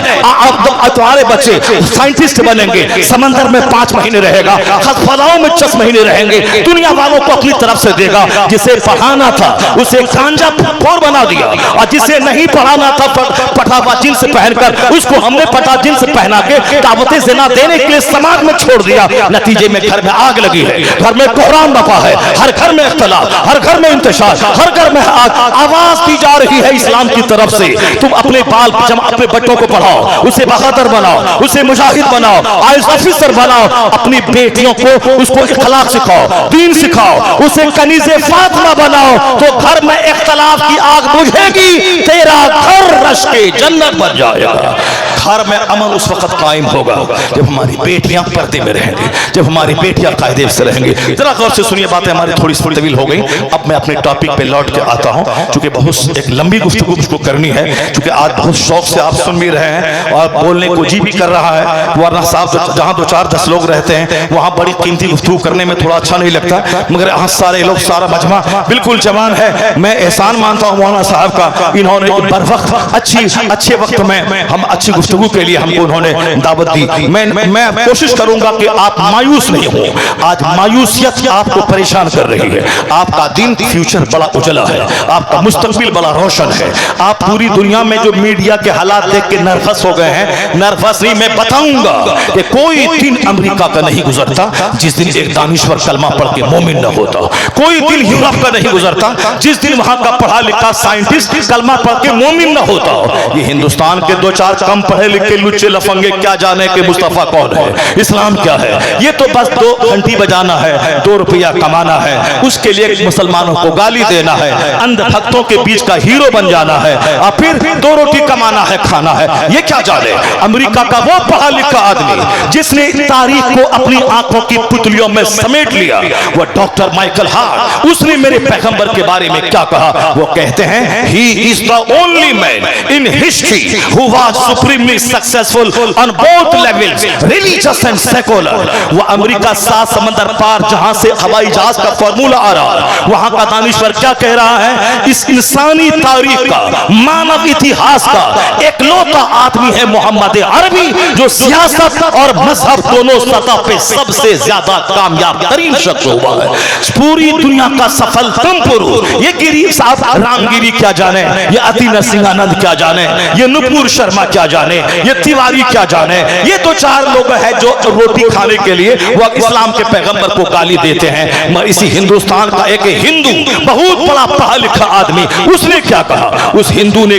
तुम्हारे बच्चे साइंटिस्ट बनेंगे, समंदर में 5 महीने रहेगा, फजाओं में 10 महीने रहेंगे, दुनिया वालों को अपनी तरफ से देगा। जिसे पढ़ाना था उसे गांजा खोर बना दिया, और जिसे नहीं पढ़ाना था पटावा जींस पहनकर उसको हमने पटा जींस पहना के दावतें ज़िना देने के लिए समाज में छोड़ दिया। नतीजे में घर में आग लगी है, घर में कोहराम बपा है, हर घर में इख्तिलाफ, हर घर में इंतशार, हर घर में आवाज दी जा रही है इस्लाम की तरफ से। तुम अपने अपने बच्चों को पढ़ाओ, उसे बहादुर बनाओ, उसे मुजाहिद बनाओ, आईएएस ऑफिसर बनाओ। अपनी बेटियों को उसको इखलाक सिखाओ, दीन सिखाओ, उसे कनीज़े फातिमा बनाओ, तो घर में इख्तिलाफ की आग बुझेगी, तेरा घर रश के जन्नत बन जाएगा। घर में अमन उस वक्त कायम होगा जब हमारी बेटियां पर्दे में रहेंगी, जब हमारी बेटियां कायदे से रहेंगी। जरा गौर से सुनिए, बातें हमारी थोड़ी सी तवील हो गई। अब मैं अपने टॉपिक पे लौट के आता हूं, क्योंकि बहुत एक लंबी गुफ्तगू मुझको करनी है, क्योंकि आज बहुत शौक से आप सुन भी रहे हैं और बोलने को जी भी कर रहा है। वरना साहब जहां 2-4-10 लोग रहते हैं वहां बड़ी कीमती गुफ्तगू करने में थोड़ा अच्छा नहीं लगता, मगर यहाँ सारे लोग, सारा मजमा बिल्कुल जवान है। मैं एहसान मानता हूँ मौलाना साहब का, इन्होंने बर वक्त अच्छे वक्त में हम अच्छी गुफ्तगू के लिए हमको उन्होंने दावत दी। मैं कोशिश करूंगा कि आप मायूस नहीं हो। आज मायूसियत आपको परेशान कर रही है। आपका दिन फ्यूचर बड़ा उजला है, आपका मुस्तकबिल बड़ा रोशन है। आप पूरी दुनिया में जो मीडिया के हालात देख के नर्वस हो गए हैं, नर्वस नहीं, मैं बताऊंगा कि कोई दिन अमेरिका का नहीं गुजरता जिस दिन एक दानिश्वर कलमा पढ़ के मोमिन न होता। कोई दिन यूरोप का नहीं गुजरता जिस दिन वहां का पढ़ा लिखा साइंटिस्ट कलमा पढ़ के मोमिन न होता। ये हिंदुस्तान के 2-4 कम पढ़े लिखे लुच्चे लफंगे क्या जाने के मुस्तफा कौन है, इस्लाम क्या है। ये तो बस 2 घंटी बजाना है, 2 रुपया कमाना है, उसके लिए मुसलमानों को गाली देना है, अंध भक्तों के बीच का हीरो बन जाना है, और फिर 2 रोटी कमाना है, खाना है। ये क्या जाने। अमेरिका का वो पढ़ा लिखा आदमी जिसने तारीख को अपनी आंखों की पुतलियों में समेट लिया, वो डॉक्टर माइकल हार्ट, उसने मेरे पैगंबर के बारे में क्या कहा। वो कहते हैं he is the only man in history who was supremely successful on both levels, religious and secular। वो अमेरिका 7 समंदर पार जहां से हवाई जहाज का फॉर्मूला आ रहा है, वहां का दानिश्वर क्या कह रहा है, इस इंसानी तारीख का, मानव इतिहास का एकलौता आदमी है मोहम्मद अरबी, जो सियासत और मजहब दोनों सतह पे सबसे ज्यादा कामयाब तरीन शख्स हुआ है। पूरी दुनिया का सफलतम पुरुष। ये गिरी साहब रामगिरी क्या जाने, ये अति नरसिंहानंद क्या जाने, ये नुपुर शर्मा क्या जाने, ये तिवारी क्या जाने। ये 2-4 लोग हैं जो रोटी खाने के लिए वो इस्लाम के पैगंबर को गाली देते हैं। मगर इसी हिंदुस्तान का एक हिंदू बहुत बड़ा पढ़ा लिखा आदमी, उसने क्या कहा। उस हिंदू ने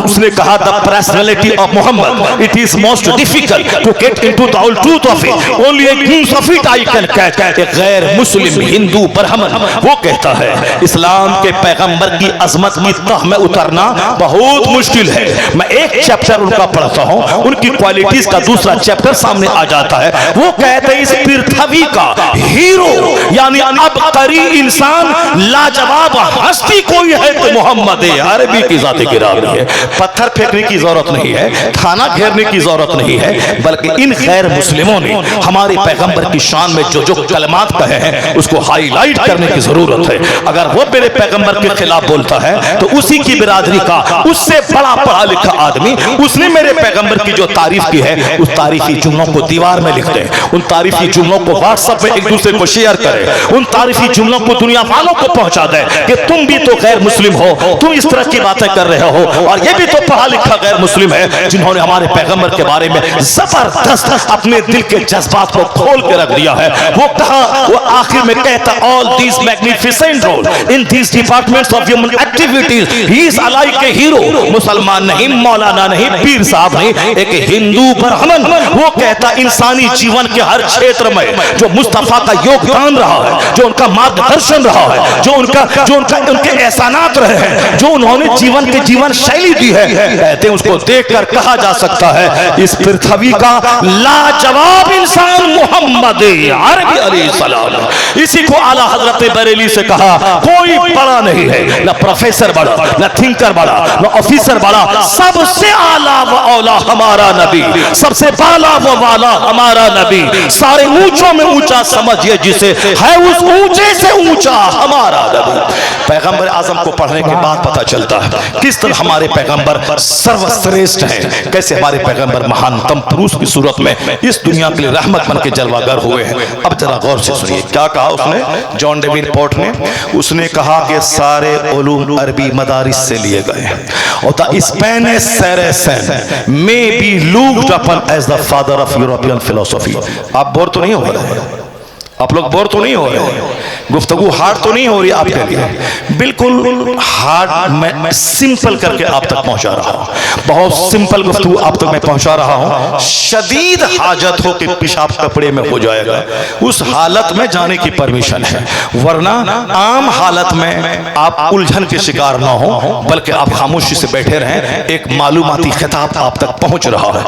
उसने कहा the personality of Muhammad, it is most difficult to get into the whole truth of it, only a glimpse of it I can catch. एक गैर मुस्लिम हिंदू ब्राह्मण वो कहता है इस्लाम के पैगंबर की अजमत की तह में उतरना बहुत मुश्किल है। मैं एक चैप्टर उनका पढ़ता हूं, उनकी क्वालिटीज का दूसरा चैप्टर सामने आ जाता है। वो कहते हैं इस पृथ्वी का हीरो यानी अबकरी इंसान, लाजवाब हस्ती कोई है तो मोहम्मद अरबी की जात गिरामी है। पत्थर फेंकने की जरूरत नहीं है, थाना घेरने की जरूरत नहीं है, बल्कि इन गैर मुस्लिमों ने हमारे पैगंबर की शान में जो जो कलमात कहे हैं उसको हाईलाइट करने की जरूरत है। अगर वो मेरे पैगंबर के खिलाफ बोलता है तो उसी की बिरादरी का उससे बड़ा पढ़ा लिखा आदमी, उसने मेरे पैगंबर की जो तारीफ की है उस तारीफी जुमलों को दीवार में लिख दे, उन तारीफी जुमलों को व्हाट्सएप में एक दूसरे को शेयर करे, उन तारीफी जुमलों को दुनिया वालों को पहुंचा दे कि तुम भी तो गैर मुस्लिम हो, तुम इस तरह की बातें कर रहे हो, और ये भी तो पढ़ा लिखा गैर मुस्लिम है जिन्होंने हमारे पैगंबर के बारे में जबरदस्त अपने दिल के जज्बात को खोल के रख दिया है। वो कहा, वो आखिर में कहता all these magnificent role in these departments of human activities he is like a hero. मुसलमान नहीं, मौलाना नहीं, पीर साहब नहीं, एक हिंदू ब्राह्मण। वो कहता इंसानी जीवन के हर क्षेत्र में जो मुस्तफा का योगदान रहा है, जो उनका मार्गदर्शन रहा है, जो उनके एहसानात रहे हैं, जो उन्होंने जीवन के जीवन शैली दी है, कहते हैं उसको देखकर कहा जा सकता है इस पृथ्वी का लाजवाब इंसान मोहम्मद अरबी अलैहिस्सलाम। इसी को आला हजरत बरेली से कहा कोई बड़ा नहीं है, ना प्रोफेसर बड़ा, ना थिंकर बड़ा, ना ऑफिसर बड़ा, सबसे आला व औला हमारा नबी, सबसे बाला व वाला हमारा नबी, सारे ऊंचों में ऊंचा समझिए जिसे है उस ऊंचे से ऊंचा हमारा नबी। पैगंबर आजम को पढ़ने के बाद पता चलता है किस तरह हमारे पैगंबर सर्वश्रेष्ठ हैं, कैसे हमारे पैगंबर महानतम पुरुष की सूरत में इस दुनिया के लिए रहमत बन के जलवागर हुए हैं। अब जरा गौर से सुनिए क्या कहा उसने, जॉन डेविड पोर्ट ने। उसने कहा कि सारे उलूम अरबी मदारिस से लिए गए हैं और the Spanish Saracen may be looked upon as the father of European philosophy. आप बोर तो नहीं हो रहे हैं, आप लोग बोर तो नहीं हो रहे? गुफ्तगू हार्ड तो नहीं हो रही आपके लिए? बिल्कुल हार्ड मैं सिंपल करके आप तक पहुंचा रहा हूं। बहुत सिंपल गुफ्तगू आप तक मैं पहुंचा रहा हूं। शदीद हाजत हो कि पेशाब कपड़े में हो जाएगा, उस हालत में जाने की परमिशन है, वरना आम हालत में आप उलझन के शिकार ना हो, बल्कि आप खामोशी से बैठे रहें। एक मालूमाती खिताब आप तक पहुंच रहा है।